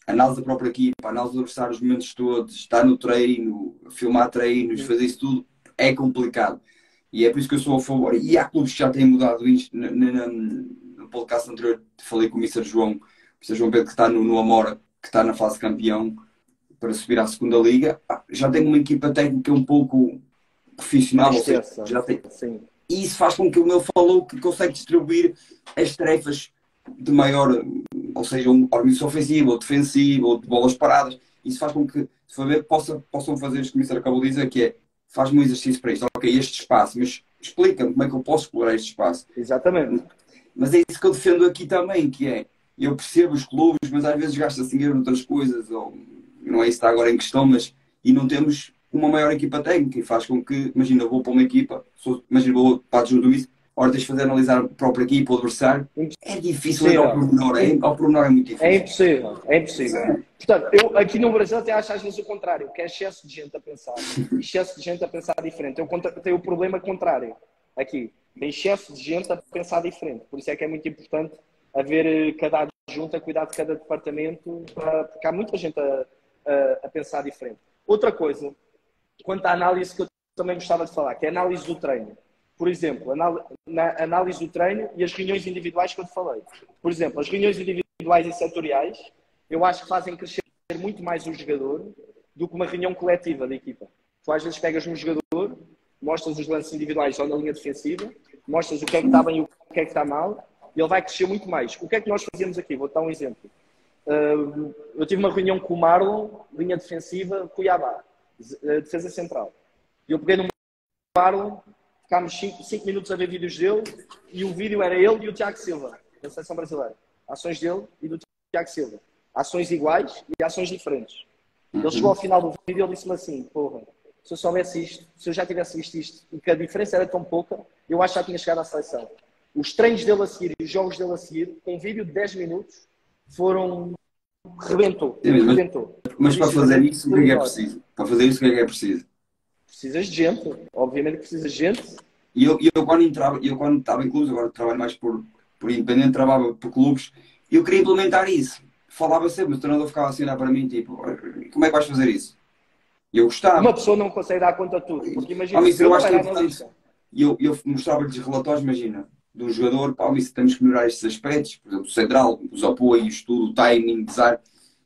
análise da própria equipa, análise do adversário, os momentos todos, estar no treino, filmar treinos, fazer isso tudo, é complicado. E é por isso que eu sou a favor. E há clubes que já têm mudado isto. No podcast anterior falei com o Mr. João Pedro, que está no Amora, que está na fase campeão, para subir à segunda liga. Já tem uma equipa técnica um pouco profissional, ou seja, já tem. Sim. E isso faz com que o meu falou que consegue distribuir as tarefas de maior, ou seja, organização ofensiva, ou defensiva, ou de bolas paradas. Isso faz com que, se for ver, possam fazer isto que o Mister acabou de dizer, que é, faz-me um exercício para isto. Ok, este espaço, mas explica-me como é que eu posso explorar este espaço. Exatamente. Mas é isso que eu defendo aqui também, que é, eu percebo os clubes, mas às vezes gasta-se dinheiro noutras coisas, ou não é isso que está agora em questão, mas e não temos uma maior equipa técnica, e faz com que, imagina, vou para uma equipa, imagina, vou para adjunto isso, hora tens de fazer analisar a própria equipa, o adversário, é difícil ir ao pormenor, ao pormenor é muito difícil. É impossível. Portanto, eu aqui no Brasil até acho às vezes o contrário, que é excesso de gente a pensar. Excesso de gente a pensar diferente. Eu tenho o problema contrário aqui. Tem excesso de gente a pensar diferente. Por isso é que é muito importante haver cada adjunto a cuidar de cada departamento, porque há muita gente a pensar diferente. Outra coisa, quanto à análise que eu também gostava de falar, que é a análise do treino. Por exemplo, na análise do treino e as reuniões individuais que eu te falei. Por exemplo, as reuniões individuais e setoriais, eu acho que fazem crescer muito mais o jogador do que uma reunião coletiva da equipa. Tu às vezes pegas um jogador, mostras os lances individuais só na linha defensiva, mostras o que é que está bem e o que é que está mal, e ele vai crescer muito mais. O que é que nós fazemos aqui? Vou-te dar um exemplo. Eu tive uma reunião com o Marlon, linha defensiva, Cuiabá, defesa central. Eu peguei no Marlon, ficámos 5 minutos a ver vídeos dele, e o vídeo era ele e o Tiago Silva, da seleção brasileira. Ações dele e do Tiago Silva. Ações iguais e ações diferentes. Ele chegou ao final do vídeo e ele disse-me assim, porra, se eu soubesse isto, se eu já tivesse visto isto, e que a diferença era tão pouca, eu acho que já tinha chegado à seleção. Os treinos dele a seguir e os jogos dele a seguir, com um vídeo de 10 minutos, foram... Rebentou. Mas para fazer isso, o que é preciso? Para fazer isso, o que é preciso? Precisas de gente. Obviamente que precisas de gente. E eu quando estava em clubes, agora trabalho mais por independente, trabalhava por clubes, e eu queria implementar isso. Falava sempre, mas o treinador ficava assim a olhar para mim, tipo, como é que vais fazer isso? E eu gostava. Uma pessoa não consegue dar conta de tudo. Porque imagina, eu acho que é importante. E eu mostrava-lhes relatórios, imagina, do jogador, pá, isso temos que melhorar estes aspectos, por exemplo, o central, os apoios, tudo, o timing, design,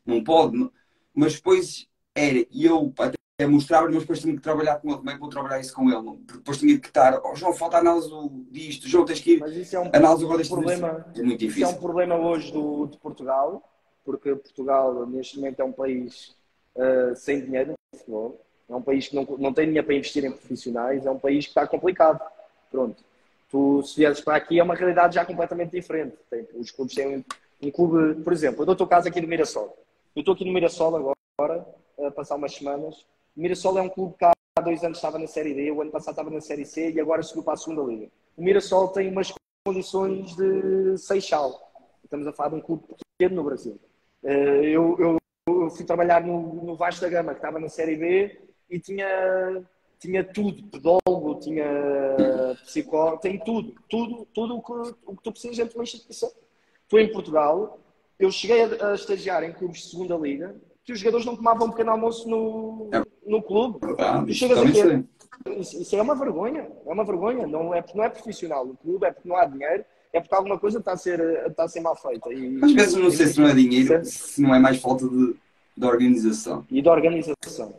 não pode, não. Mas depois era, e eu até mostrava-lhe, mas depois tinha que trabalhar com ele, como é que vou trabalhar isso com ele? Não? Porque depois tinha que estar, João, falta análise disto, João, tens que ir, mas isso é análise agora deste problema, é muito difícil. Isso é um problema hoje de Portugal, porque Portugal neste momento é um país sem dinheiro no futebol, é um país que não tem dinheiro para investir em profissionais, é um país que está complicado. Pronto. Tu, se vieres para aqui, é uma realidade já completamente diferente. Os clubes têm um clube, por exemplo, eu dou o teu caso aqui do Mirassol. Eu estou aqui no Mirassol agora, a passar umas semanas. O Mirassol é um clube que há há 2 anos estava na Série D, o ano passado estava na Série C e agora subiu para a segunda Liga. O Mirassol tem umas condições de Seixal. Estamos a falar de um clube pequeno no Brasil. Eu fui trabalhar no Vasco da Gama, que estava na Série B e tinha tudo, pedólogo, tinha psicólogo, tem tudo o que tu precisas dentro de uma instituição. Estou em Portugal, eu cheguei a estagiar em clubes de segunda liga, que os jogadores não tomavam um pequeno almoço no clube. Tu chegas aqui, isso é uma vergonha, não é porque não é profissional no clube, é porque não há dinheiro, é porque alguma coisa está a ser mal feita. E, às vezes não sei se não é dinheiro, se não é mais falta de organização. E de organização.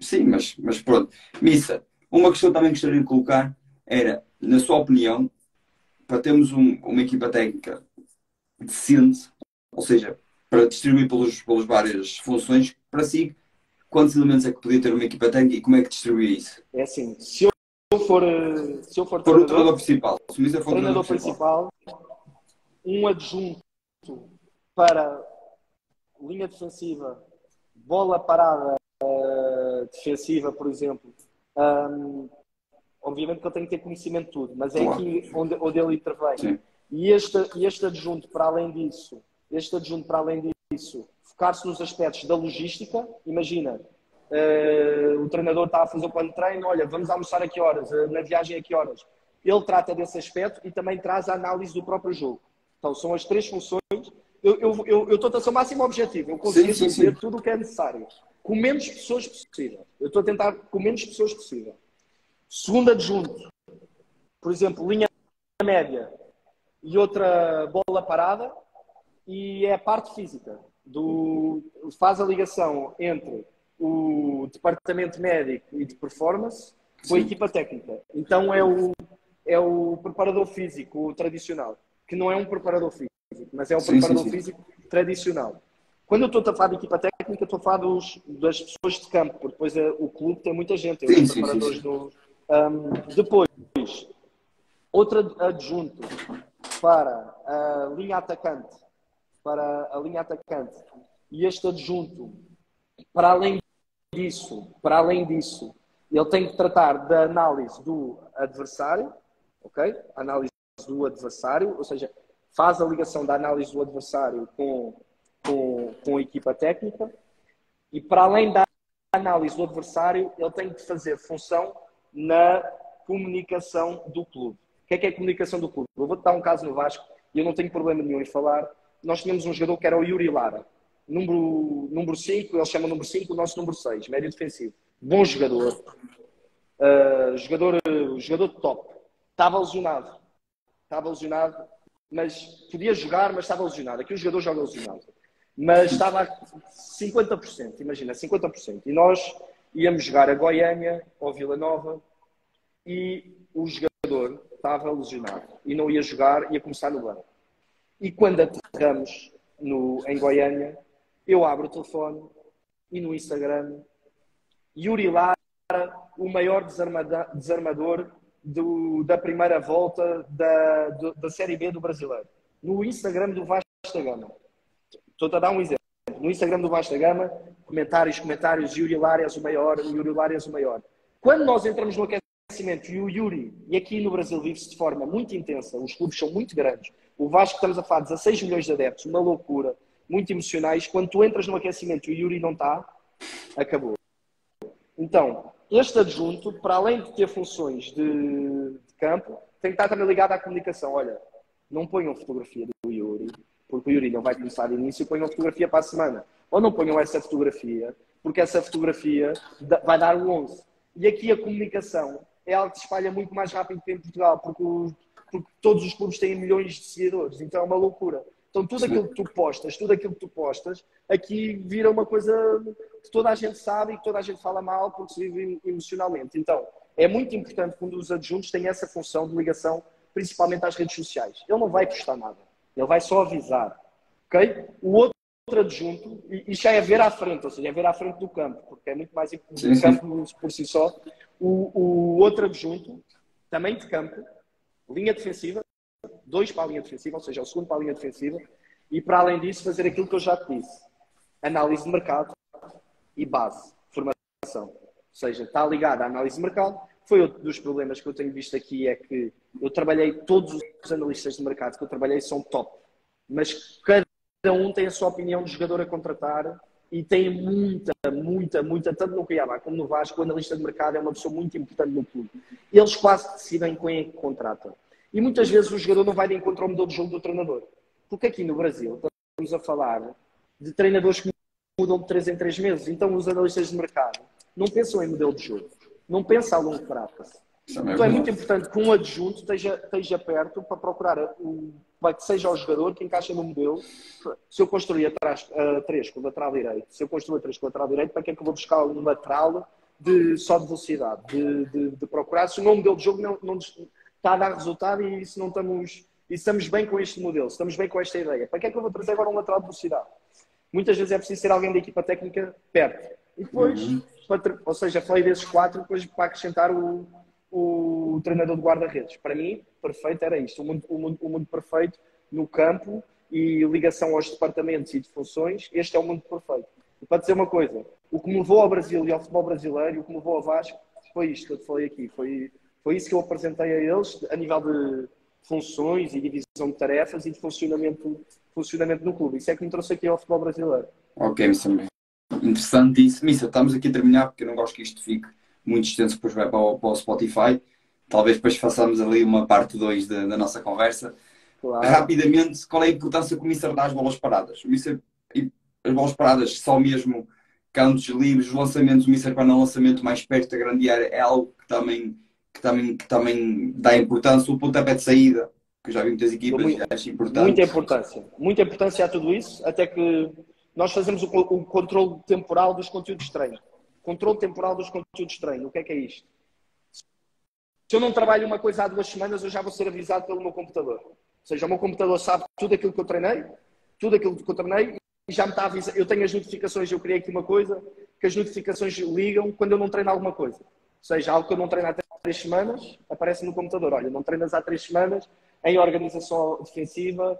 Sim, mas pronto. Missa, uma questão também que gostaria de colocar era, na sua opinião, para termos uma equipa técnica decente, ou seja, para distribuir pelas várias funções, para si, quantos elementos é que podia ter uma equipa técnica e como é que distribui isso? É assim, se eu for o treinador principal, se o Missa for o treinador principal, um adjunto para linha defensiva, bola parada defensiva, por exemplo. Obviamente que eu tenho que ter conhecimento de tudo, mas é aqui onde ele intervém. Sim. E este adjunto, para além disso, focar-se nos aspectos da logística. Imagina, o treinador está a fazer o plano de treino, olha, vamos almoçar a que horas, na viagem a que horas. Ele trata desse aspecto e também traz a análise do próprio jogo. Então, são as 3 funções. Eu estou a ser o máximo objetivo. Eu consigo fazer tudo o que é necessário. Com menos pessoas possível. Eu estou a tentar com menos pessoas possível. Segundo adjunto, por exemplo, linha média e outra bola parada, e é a parte física. Faz a ligação entre o departamento médico e de performance com a equipa técnica. Então é o preparador físico tradicional, que não é um preparador físico, mas é um preparador físico tradicional. Quando eu estou a falar de equipa técnica, estou a falar das pessoas de campo, porque depois o clube tem muita gente, tem os preparadores depois, outro adjunto para a linha atacante, e este adjunto, para além disso, ele tem que tratar da análise do adversário, ok? Análise do adversário, ou seja, faz a ligação da análise do adversário com a equipa técnica, e para além da análise do adversário, ele tem que fazer função na comunicação do clube. O que é a comunicação do clube? Eu vou-te dar um caso no Vasco, e eu não tenho problema nenhum em falar. Nós tínhamos um jogador que era o Yuri Lara, número 5, ele chama número 5, o nosso número 6, médio defensivo. Bom jogador, jogador top. Estava lesionado, mas podia jogar, mas estava lesionado. Aqui o jogador joga lesionado. Mas estava a 50%, imagina, 50%. E nós íamos jogar a Goiânia ou Vila Nova e o jogador estava lesionado e não ia jogar, ia começar no banco. E quando aterramos em Goiânia, eu abro o telefone e no Instagram, Yuri Lara, o maior desarmador da primeira volta da Série B do Brasileiro. No Instagram do Vasco da Gama. Estou-te a dar um exemplo. No Instagram do Vasco da Gama, comentários, Yuri Lara és o maior. Quando nós entramos no aquecimento e o Yuri, e aqui no Brasil vive-se de forma muito intensa, os clubes são muito grandes, o Vasco, estamos a falar de 16 milhões de adeptos, uma loucura, muito emocionais, quando tu entras no aquecimento e o Yuri não está, acabou. Então, este adjunto, para além de ter funções de campo, tem que estar também ligado à comunicação. Olha, não ponham fotografia do Yuri, porque o Yuri não vai começar de início, ponham fotografia para a semana. Ou não ponham essa fotografia, porque essa fotografia vai dar um 11. E aqui a comunicação é algo que se espalha muito mais rápido que em Portugal, porque todos os clubes têm milhões de seguidores, então é uma loucura. Então tudo aquilo que tu postas, aqui vira uma coisa que toda a gente sabe e que toda a gente fala mal porque se vive emocionalmente. Então, é muito importante que um dos adjuntos tenha essa função de ligação, principalmente às redes sociais. Ele não vai custar nada, ele vai só avisar, ok? O outro adjunto, e isto já é ver à frente, ou seja, é ver à frente do campo, porque é muito mais importante do campo por si só. O outro adjunto, também de campo, linha defensiva, 2 para a linha defensiva, ou seja, o segundo para a linha defensiva, e para além disso fazer aquilo que eu já te disse, análise de mercado e base, formação informação. Ou seja, está ligada à análise de mercado. Foi outro dos problemas que eu tenho visto aqui, é que eu trabalhei, todos os analistas de mercado que eu trabalhei são top, mas cada um tem a sua opinião de jogador a contratar e tem muita, tanto no Cuiabá como no Vasco, o analista de mercado é uma pessoa muito importante no clube. Eles quase decidem quem é que contratam. E muitas vezes o jogador não vai de encontro ao modelo de jogo do treinador. Porque aqui no Brasil estamos a falar de treinadores que mudam de 3 em 3 meses. Então os analistas de mercado não pensam em modelo de jogo. Não pensam a longo prazo. Então é muito importante que um adjunto esteja perto para procurar que seja o jogador que encaixa no modelo. Se eu construir atrás 3 com o lateral direito, se eu construir 3 com o lateral direito, para que é que eu vou buscar um lateral só de velocidade? De procurar, se o meu modelo de jogo não está a dar resultado e se não estamos bem com este modelo, se estamos bem com esta ideia, para que é que eu vou trazer agora um lateral de velocidade? Muitas vezes é preciso ter alguém da equipa técnica perto. E depois, ou seja, falei desses 4, depois para acrescentar o treinador de guarda-redes. Para mim, perfeito era isto. O mundo perfeito no campo e ligação aos departamentos e de funções, este é o mundo perfeito. E para dizer uma coisa, o que me levou ao Brasil e ao futebol brasileiro, o que me levou ao Vasco, foi isto que eu te falei aqui. Foi isso que eu apresentei a eles, a nível de funções e divisão de tarefas e de funcionamento no clube. Isso é que me trouxe aqui ao futebol brasileiro. Ok, Mr. Interessante isso. Missa, estamos aqui a terminar porque eu não gosto que isto fique muito extenso, depois vai para o Spotify. Talvez depois façamos ali uma parte 2 da nossa conversa. Claro. Rapidamente, qual é a importância que o Mister dá às bolas paradas? O Mister, as bolas paradas, só mesmo cantos livres, os lançamentos, o Mister para no lançamento mais perto da grande área é algo que também dá importância. O pontapé de saída, que eu já vi muitas equipas, acho importante. Muita importância a tudo isso, até que nós fazemos o controle temporal dos conteúdos de treino. Controle temporal dos conteúdos de treino. O que é isto? Se eu não trabalho uma coisa há 2 semanas, eu já vou ser avisado pelo meu computador. Ou seja, o meu computador sabe tudo aquilo que eu treinei, e já me está a avisar. Eu tenho as notificações, eu criei aqui uma coisa, que as notificações ligam quando eu não treino alguma coisa. Ou seja, algo que eu não treino há 3 semanas, aparece no computador. Olha, não treinas há 3 semanas, em organização defensiva,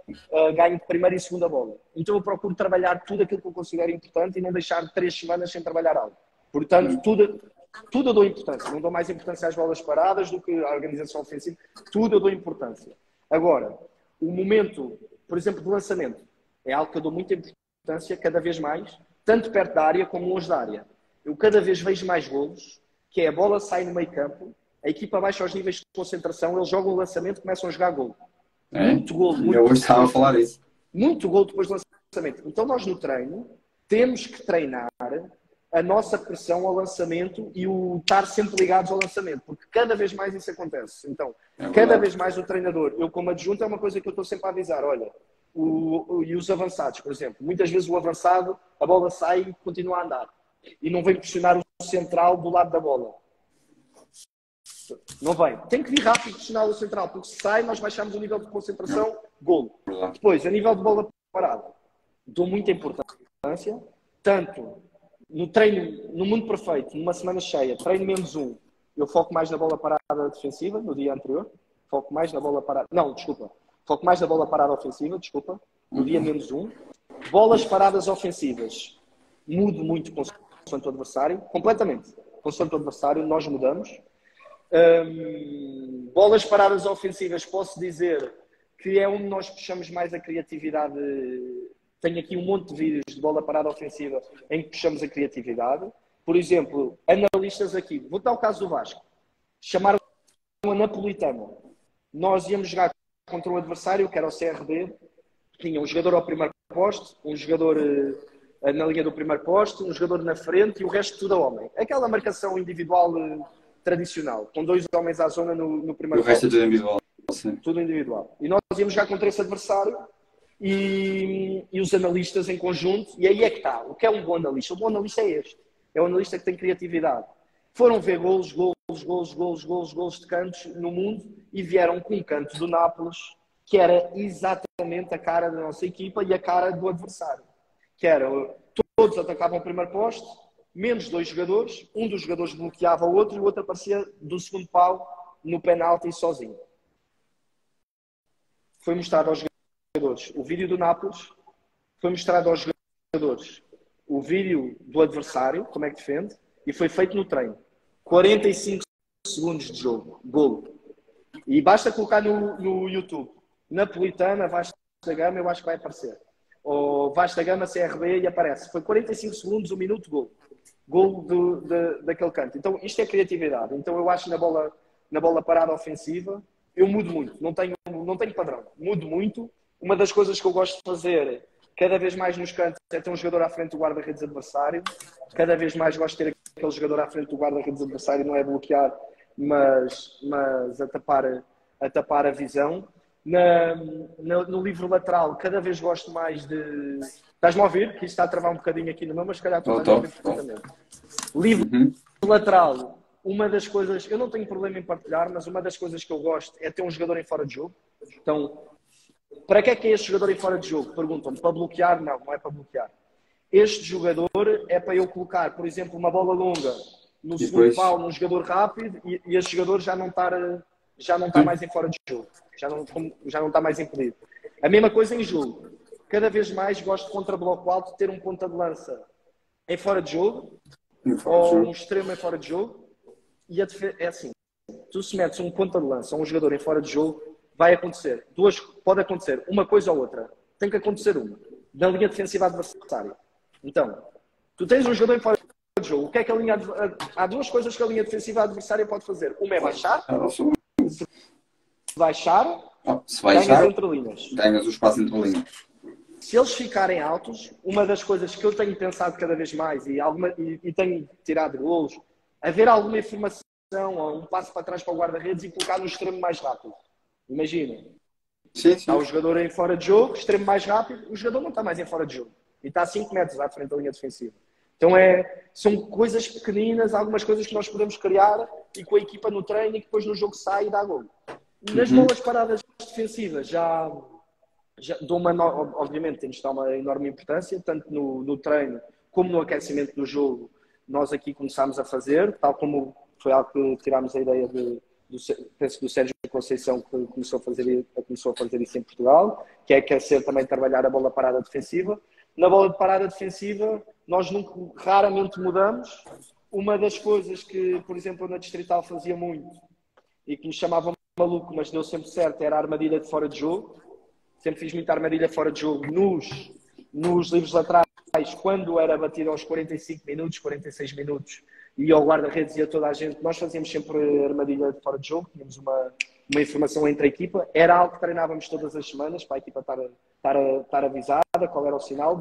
ganho de primeira e segunda bola. Então eu procuro trabalhar tudo aquilo que eu considero importante e não deixar 3 semanas sem trabalhar algo. Portanto, tudo eu dou importância. Não dou mais importância às bolas paradas do que à organização ofensiva. Tudo eu dou importância. Agora, o momento, por exemplo, de lançamento, é algo que eu dou muita importância cada vez mais, tanto perto da área como longe da área. Eu cada vez vejo mais golos, que é a bola sai no meio campo, a equipa baixa aos níveis de concentração, eles jogam o lançamento e começam a jogar golo. Muito golo. Eu hoje estava a falar isso. Muito golo depois do lançamento. Então nós no treino temos que treinar a nossa pressão ao lançamento e o estar sempre ligados ao lançamento, porque cada vez mais isso acontece. Então, cada vez mais o treinador, eu como adjunto, é uma coisa que eu estou sempre a avisar, olha, e os avançados, por exemplo, muitas vezes o avançado, a bola sai e continua a andar, e não vem pressionar o central do lado da bola. Não vem. Tem que vir rápido pressionar o central, porque se sai, nós baixamos o nível de concentração, golo. Depois, a nível de bola parada, dou muita importância, tanto no treino, no mundo perfeito, numa semana cheia, treino menos 1, eu foco mais na bola parada defensiva, no dia anterior, foco mais na bola parada, foco mais na bola parada ofensiva, no dia menos 1. Bolas paradas ofensivas, mudo muito consoante o adversário, completamente, consoante o adversário, nós mudamos. Bolas paradas ofensivas, posso dizer que é onde nós puxamos mais a criatividade. Tenho aqui um monte de vídeos de bola parada ofensiva em que puxamos a criatividade. Por exemplo, analistas aqui. Vou dar o caso do Vasco. Chamaram a Napolitana. Nós íamos jogar contra um adversário, que era o CRB. Tinha um jogador ao primeiro poste, um jogador na linha do primeiro poste, um jogador na frente e o resto tudo a homem. Aquela marcação individual tradicional, com 2 homens à zona no primeiro poste. O resto é tudo individual. Sim. Tudo individual. E nós íamos jogar contra esse adversário. E os analistas em conjunto, e aí é que está. O que é um bom analista? O bom analista é este. É um analista que tem criatividade. Foram ver golos de cantos no mundo e vieram com um canto do Nápoles que era exatamente a cara da nossa equipa e a cara do adversário. Que era, todos atacavam o primeiro poste, menos 2 jogadores, um dos jogadores bloqueava o outro e o outro aparecia do segundo pau no penalti sozinho. Foi mostrado aos jogadores o vídeo do Nápoles, foi mostrado aos jogadores o vídeo do adversário, como é que defende, E foi feito no treino. 45 segundos de jogo. Golo. E basta colocar no YouTube. Napolitana, Vasco da Gama, eu acho que vai aparecer. Ou Vasco da Gama, CRB, e aparece. Foi 45 segundos, 1 minuto, golo. Golo daquele canto. Então, isto é criatividade. Então, eu acho na bola parada ofensiva, eu mudo muito. Não tenho padrão. Mudo muito. Uma das coisas que eu gosto de fazer, cada vez mais nos cantos, é ter um jogador à frente do guarda-redes adversário. Cada vez mais gosto de ter aquele jogador à frente do guarda-redes adversário, não é bloquear, mas a tapar a visão. No livro lateral, cada vez gosto mais de... Estás-me a ouvir? Que isto está a travar um bocadinho aqui no meu, mas se calhar tu estás a ouvir perfeitamente. Livro lateral, uma das coisas... Eu não tenho problema em partilhar, mas uma das coisas que eu gosto é ter um jogador em fora de jogo. Então, para que é este jogador em fora de jogo? Perguntam-me. Para bloquear? Não, não é para bloquear. Este jogador é para eu colocar, por exemplo, uma bola longa no segundo pau, num jogador rápido, e este jogador já não está mais em fora de jogo. Já não está mais impedido. A mesma coisa em jogo. Cada vez mais gosto de contra bloco alto ter um ponta de lança em fora de jogo, ou um extremo em fora de jogo, e é assim, tu se metes um ponta de lança ou um jogador em fora de jogo, vai acontecer. Pode acontecer uma coisa ou outra. Tem que acontecer uma. Na linha defensiva adversária. Então, tu tens um jogador em fora de jogo. O que é que há duas coisas que a linha defensiva adversária pode fazer. Uma é baixar. Se baixar, ganhas entre linhas. Ganhas o espaço entre linhas. Se eles ficarem altos, uma das coisas que eu tenho pensado cada vez mais e tenho tirado golos, haver alguma informação ou um passo para trás para o guarda-redes e colocar no extremo mais rápido. Imagina. Sim. Está o jogador em fora de jogo, extremo mais rápido, o jogador não está mais em fora de jogo. E está a 5 metros à frente da linha defensiva. Então são coisas pequeninas, algumas coisas que nós podemos criar e com a equipa no treino e que depois no jogo sai e dá gol. Nas bolas paradas defensivas já dou obviamente temos de dar uma enorme importância, tanto no treino como no aquecimento do jogo. Nós aqui começámos a fazer, tal como foi algo que tirámos a ideia penso que do Sérgio Conceição, que começou a fazer isso em Portugal, que é aquecer também, trabalhar a bola parada defensiva. Na bola de parada defensiva, nós raramente mudamos. Uma das coisas que, por exemplo, na Distrital fazia muito e que me chamava maluco, mas deu sempre certo, era a armadilha de fora de jogo. Sempre fiz muita armadilha fora de jogo nos livros laterais, quando era batido aos 45 minutos, 46 minutos, e ao guarda-redes e a toda a gente, nós fazíamos sempre armadilha de fora de jogo, tínhamos uma informação entre a equipa, era algo que treinávamos todas as semanas, para a equipa estar avisada, qual era o sinal,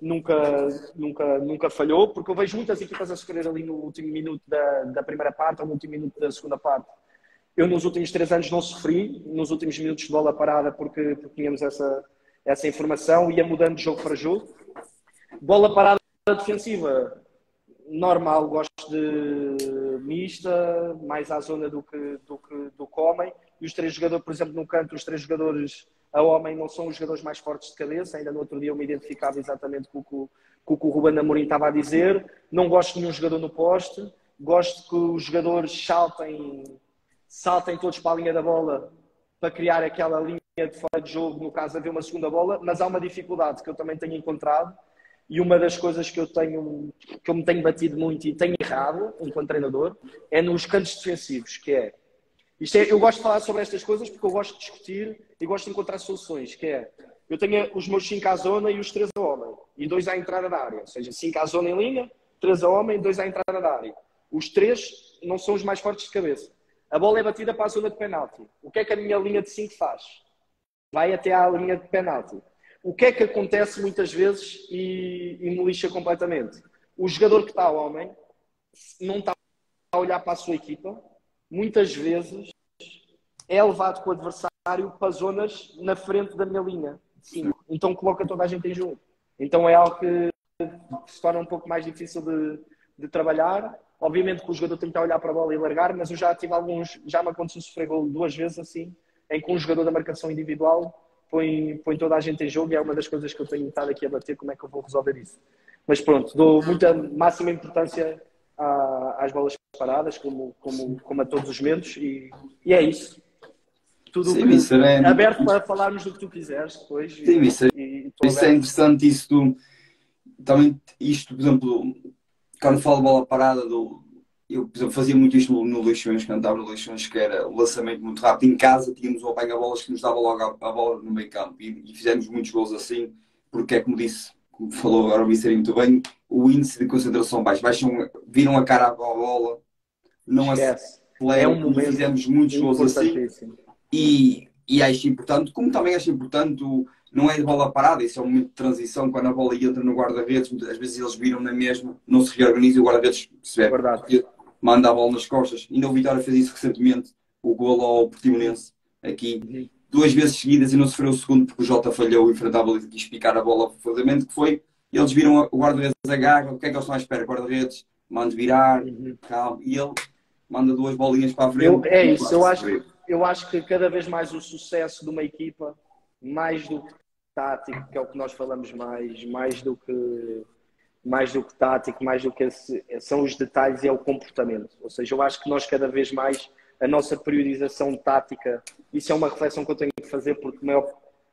nunca falhou, porque eu vejo muitas equipas a sofrer ali no último minuto da primeira parte ou no último minuto da segunda parte. Eu nos últimos 3 anos não sofri, nos últimos minutos de bola parada, porque tínhamos essa informação, ia mudando de jogo para jogo. Bola parada defensiva, normal, gosto de mista, mais à zona do que homem. E os 3 jogadores, por exemplo, no canto, os 3 jogadores a homem não são os jogadores mais fortes de cabeça. Ainda no outro dia eu me identificava exatamente com o que o Ruben Amorim estava a dizer. Não gosto de nenhum jogador no poste. Gosto que os jogadores saltem todos para a linha da bola para criar aquela linha de fora de jogo, no caso haver uma segunda bola, mas há uma dificuldade que eu também tenho encontrado e uma das coisas que eu me tenho batido muito e tenho errado enquanto treinador é nos cantos defensivos, que é eu gosto de falar sobre estas coisas porque eu gosto de discutir e gosto de encontrar soluções, que é eu tenho os meus 5 à zona e os 3 a homem e 2 à entrada da área, ou seja, 5 à zona em linha, 3 a homem e 2 à entrada da área. Os 3 não são os mais fortes de cabeça. A bola é batida para a zona de penalti. O que é que a minha linha de 5 faz? Vai até à linha de penalti. O que é que acontece muitas vezes e me lixa completamente? O jogador que está ao homem não está a olhar para a sua equipa. Muitas vezes é levado com o adversário para zonas na frente da minha linha de 5. Então coloca toda a gente em jogo. Então é algo que se torna um pouco mais difícil de trabalhar. Obviamente que o jogador tem que estar a olhar para a bola e largar, mas eu já me aconteceu sofrer gol 2 vezes assim, em que um jogador da marcação individual põe toda a gente em jogo e é uma das coisas que eu tenho estado aqui a bater, como é que eu vou resolver isso. Mas pronto, dou máxima importância às bolas paradas, como a todos os momentos e é isso. Tudo aberto para falarmos do que tu quiseres depois. Sim, isso é interessante, também isto, por exemplo, quando falo de bola parada, eu, por exemplo, fazia muito isto no Leixões, quando estava no Leixões, que era o lançamento muito rápido. Em casa tínhamos um apanha-bolas que nos dava logo a bola no meio campo e fizemos muitos gols assim, porque é como disse, como falou agora o Mister muito bem, o índice de concentração baixo. Viram a cara à bola, não Esquece. É um aceleram e momento fizemos muitos gols assim. importantíssimo. E acho importante, como também acho importante, não é de bola parada, isso é um momento de transição, quando a bola entra no guarda-redes, às vezes eles viram na mesma, não se reorganiza e o guarda-redes percebe, Verdade. manda a bola nas costas. Ainda o Vitória fez isso recentemente, o golo ao Portimonense, aqui, duas vezes seguidas e não sofreu o segundo porque o Jota falhou, enfrentava e quis picar a bola profundamente, que foi, eles viram o guarda-redes agarra, o que é que eles estão à espera? Guarda-redes, manda virar, calma, e ele manda duas bolinhas para a frente. É isso, eu acho que cada vez mais o sucesso de uma equipa, mais do que tático, que é o que nós falamos mais do que tático, mais do que são os detalhes e é o comportamento. Ou seja, eu acho que nós cada vez mais, a nossa periodização tática, isso é uma reflexão que eu tenho que fazer, porque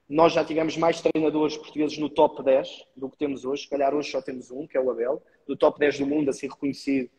nós já tivemos mais treinadores portugueses no top 10 do que temos hoje. Se calhar hoje só temos um, que é o Abel, do top 10 do mundo, assim reconhecido.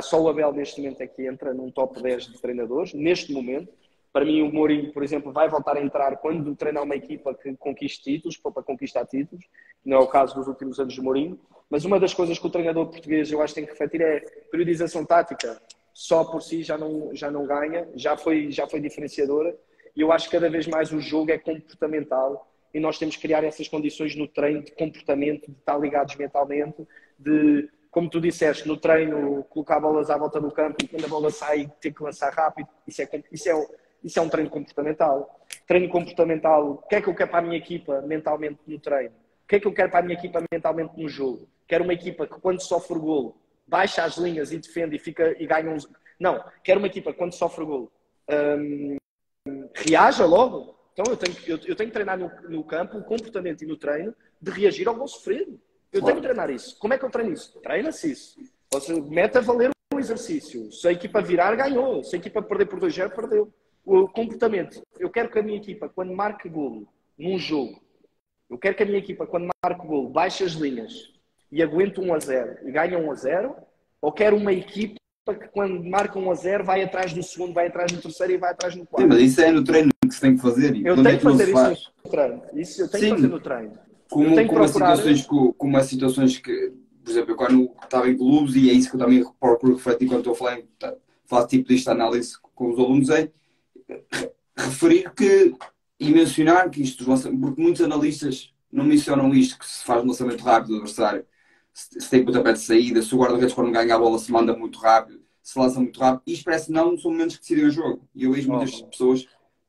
Só o Abel neste momento é que entra num top 10 de treinadores, neste momento. Para mim, o Mourinho, por exemplo, vai voltar a entrar quando treinar uma equipa que conquiste títulos, para conquistar títulos. Não é o caso dos últimos anos de Mourinho. Mas uma das coisas que o treinador português, eu acho que tem que refletir é periodização tática. Só por si já não ganha, já foi diferenciadora. E eu acho que cada vez mais o jogo é comportamental e nós temos que criar essas condições no treino de comportamento, de estar ligados mentalmente, de, como tu disseste, no treino, colocar bolas à volta do campo e quando a bola sai, ter que lançar rápido. Isso é um treino comportamental. Treino comportamental, o que é que eu quero para a minha equipa mentalmente no treino? O que é que eu quero para a minha equipa mentalmente no jogo? Quero uma equipa que quando sofre golo, baixa as linhas e defende e ganha uns... Não, quero uma equipa que quando sofre golo, reaja logo. Então eu tenho que treinar no campo o comportamento e no treino de reagir ao gol sofrido. Eu tenho que treinar isso. Como é que eu treino isso? Treina-se isso. Você mete a valer o exercício. Se a equipa virar, ganhou. Se a equipa perder por 2-0, perdeu. O comportamento. Eu quero que a minha equipa, quando marque golo num jogo, eu quero que a minha equipa, quando marque golo, baixe as linhas e aguente 1-0 e ganhe 1-0, ou quero uma equipa que quando marca 1-0 vai atrás do segundo, vai atrás do terceiro e vai atrás do quarto. Sim, mas isso é no treino que se tem que fazer. Eu tenho que fazer isso no treino. Isso eu tenho que fazer no treino. Como as situações que, por exemplo, eu quando estava em clubes, e é isso que eu também procuro refletir quando estou a falar tipo disto de análise com os alunos, é referir que e mencionar que isto, porque muitos analistas não mencionam isto, que se faz um lançamento rápido do adversário, se tem pontapé de saída, se o guarda-redes quando ganha a bola se manda muito rápido, se lança muito rápido, isto parece que não são momentos que decidem o jogo. E eu vejo muitas pessoas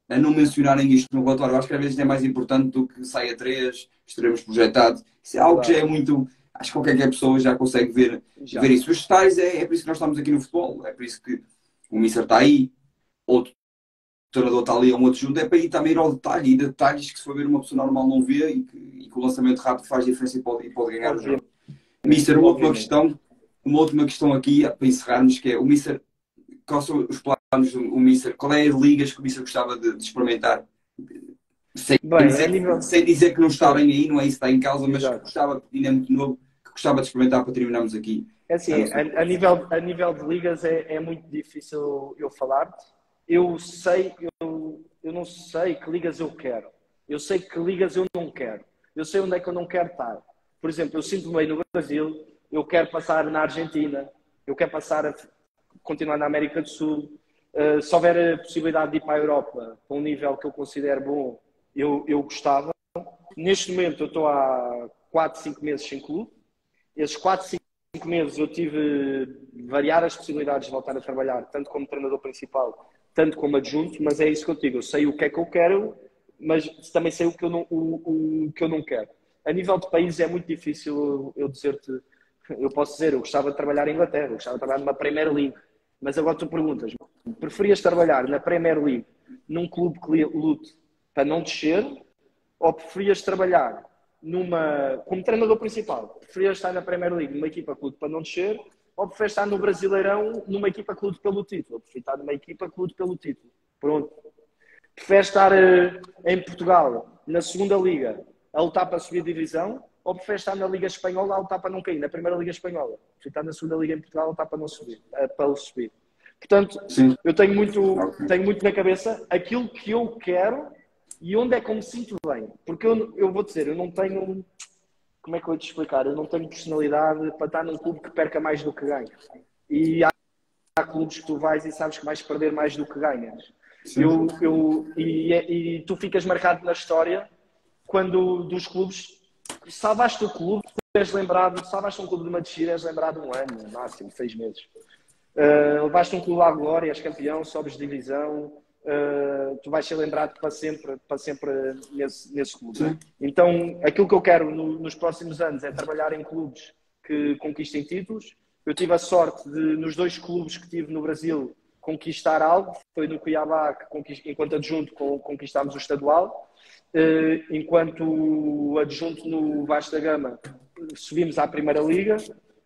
a não mencionarem isto no relatório. Eu acho que às vezes é mais importante do que saia 3, extremos projetados. Isso é algo que já é muito... Acho que qualquer pessoa já consegue ver isso. Os detalhes é por isso que nós estamos aqui no futebol. É por isso que o Mister está aí, outro treinador está ali, um outro junto, é para ir também ir ao detalhe. E detalhes que se for ver uma pessoa normal não vê e que o lançamento rápido faz diferença e pode ganhar o jogo. Mister, uma última questão aqui para encerrarmos, que é o Mister, quais são os planos do Mister? Qual é as ligas que o Mister gostava de experimentar? Sem dizer que não está bem aí, não é isso que está em causa, mas que gostava, ainda é muito novo, que gostava de experimentar para terminarmos aqui. É assim, a nível de ligas é muito difícil eu falar-te. Eu não sei que ligas eu quero. Eu sei que ligas eu não quero. Eu sei onde é que eu não quero estar. Por exemplo, eu sinto-me bem no Brasil, eu quero passar na Argentina, eu quero continuar na América do Sul. Se houver a possibilidade de ir para a Europa, para um nível que eu considero bom, eu gostava. Neste momento eu estou há 4, 5 meses sem clube. Esses 4, 5 meses eu tive variadas possibilidades de voltar a trabalhar, tanto como treinador principal, tanto como adjunto, mas é isso que eu digo. Eu sei o que é que eu quero, mas também sei o que eu não quero. A nível de país é muito difícil eu dizer-te. Eu posso dizer, eu gostava de trabalhar em Inglaterra, eu gostava de trabalhar numa Premier League. Mas agora tu perguntas, preferias trabalhar na Premier League num clube que lute para não descer, ou preferias trabalhar como treinador principal? Preferias estar na Premier League numa equipa que lute para não descer, ou preferias estar no Brasileirão numa equipa que lute pelo título? Eu prefiro estar numa equipa que lute pelo título. Pronto. Preferes estar em Portugal, na segunda Liga, a lutar para subir a divisão, ou preferes estar na Liga Espanhola a lutar para não cair, na Primeira Liga Espanhola? Se estar na Segunda Liga em Portugal a lutar para não subir, para subir. Portanto, Sim. eu tenho muito na cabeça aquilo que eu quero e onde é que eu me sinto bem. Porque eu vou dizer, eu não tenho... Como é que eu vou te explicar? Eu não tenho personalidade para estar num clube que perca mais do que ganha. E há clubes que tu vais e sabes que vais perder mais do que ganhas. E tu ficas marcado na história quando dos clubes salvaste o clube, és lembrado, salvaste um clube de uma descida, és lembrado um ano, no máximo, 6 meses. Levaste um clube à glória, és campeão, sobes de divisão, tu vais ser lembrado para sempre nesse clube. Sim. Então, aquilo que eu quero nos próximos anos é trabalhar em clubes que conquistem títulos. Eu tive a sorte de, nos 2 clubes que tive no Brasil, conquistar algo. Foi no Cuiabá que, enquanto adjunto, conquistámos o estadual. Enquanto adjunto no Vasco da Gama, subimos à Primeira Liga.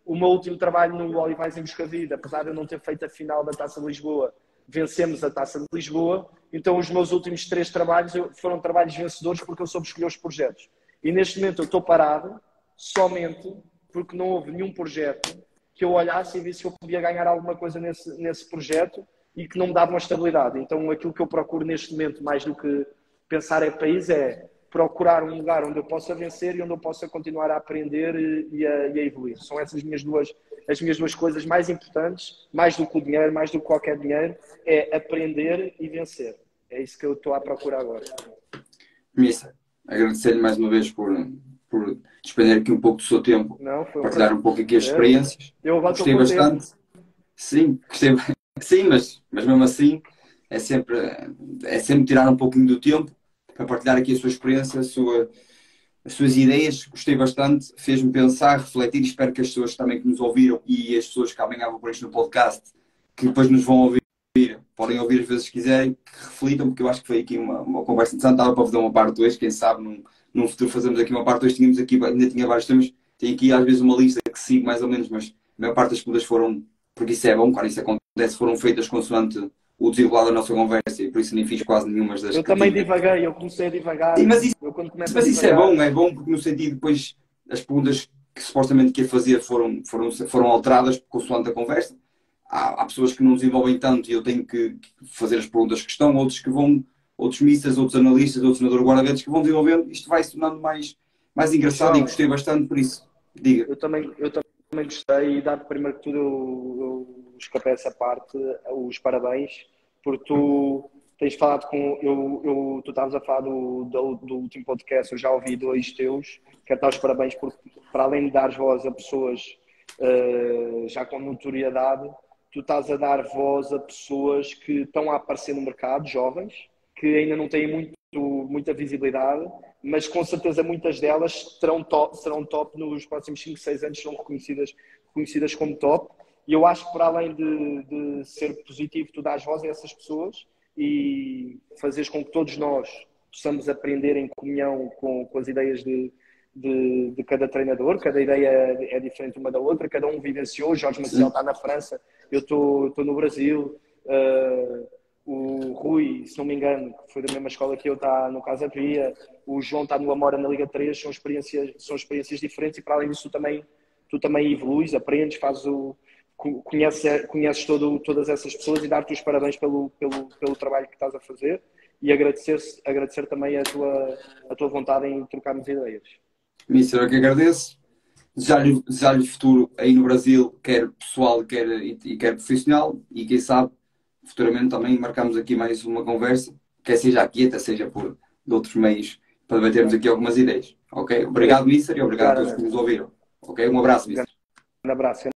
O meu último trabalho no Olivais em Moscavide, apesar de eu não ter feito a final da Taça de Lisboa, vencemos a Taça de Lisboa. Então os meus últimos 3 trabalhos foram trabalhos vencedores porque eu soube escolher os projetos. E neste momento eu estou parado somente porque não houve nenhum projeto que eu olhasse e visse que eu podia ganhar alguma coisa nesse projeto e que não me dava uma estabilidade. Então aquilo que eu procuro neste momento, mais do que pensar em país, é procurar um lugar onde eu possa vencer e onde eu possa continuar a aprender e a evoluir. São essas as minhas duas coisas mais importantes, mais do que o dinheiro, mais do que qualquer dinheiro, é aprender e vencer. É isso que eu estou à procura agora. Mister, agradecer-lhe mais uma vez por despender aqui um pouco do seu tempo, partilhar um pouco aqui as experiências. Eu gostei bastante. Tempo. Sim, gostei. Sim, mas mesmo assim é sempre tirar um pouquinho do tempo para partilhar aqui a sua experiência, as suas ideias. Gostei bastante, fez-me pensar, refletir. Espero que as pessoas também que nos ouviram e as pessoas que amanhã vão por isto no podcast, que depois nos vão ouvir, podem ouvir às vezes quiserem, que reflitam, porque eu acho que foi aqui uma conversa interessante. Estava para fazer uma parte 2, quem sabe num futuro fazemos aqui uma parte 2. Tínhamos aqui, ainda tinha vários temas, tem aqui às vezes uma lista que sigo mais ou menos, mas a maior parte das perguntas foram, porque isso é bom, quando isso acontece, foram feitas consoante o desenrolar da nossa conversa, e por isso nem fiz quase nenhuma das Eu também divaguei, eu comecei a divagar. Sim, mas isso é bom porque no sentido depois as perguntas que supostamente que ia fazer foram alteradas consoante a conversa. Há pessoas que não desenvolvem tanto e eu tenho que fazer as perguntas que estão, outros misters, outros analistas, outros senadores guarda-redes que vão desenvolvendo. Isto vai se tornando mais engraçado. João, e gostei bastante por isso. Diga. Eu também gostei e dar primeiro que tudo eu escapei essa parte, os parabéns, porque tu tens falado tu estavas a falar do último podcast, eu já ouvi 2 teus, quero dar os parabéns porque para além de dar voz a pessoas já com notoriedade, tu estás a dar voz a pessoas que estão a aparecer no mercado, jovens, que ainda não têm muita visibilidade, mas com certeza muitas delas serão top nos próximos 5, 6 anos, serão reconhecidas como top. E eu acho que para além de ser positivo, tu dás voz a essas pessoas e fazeres com que todos nós possamos aprender em comunhão com as ideias de cada treinador. Cada ideia é diferente uma da outra, cada um vivenciou. Jorge Maciel está na França, eu estou no Brasil, o Rui, se não me engano, que foi da mesma escola que eu, está no Casa Pia, o João está no Amora na Liga 3, são experiências diferentes e para além disso tu também evoluís, aprendes, conheces todas essas pessoas e dar-te os parabéns pelo trabalho que estás a fazer e agradecer também a tua vontade em trocarmos ideias. Mister, eu que agradeço. Desejar-lhe futuro aí no Brasil, quer pessoal, quer profissional, e quem sabe futuramente também marcamos aqui mais uma conversa, quer seja aqui, até seja de outros meios, para debatermos aqui algumas ideias. Ok? Obrigado, Mister, e obrigado a todos que nos ouviram. Ok? Um abraço, Mister. Um abraço.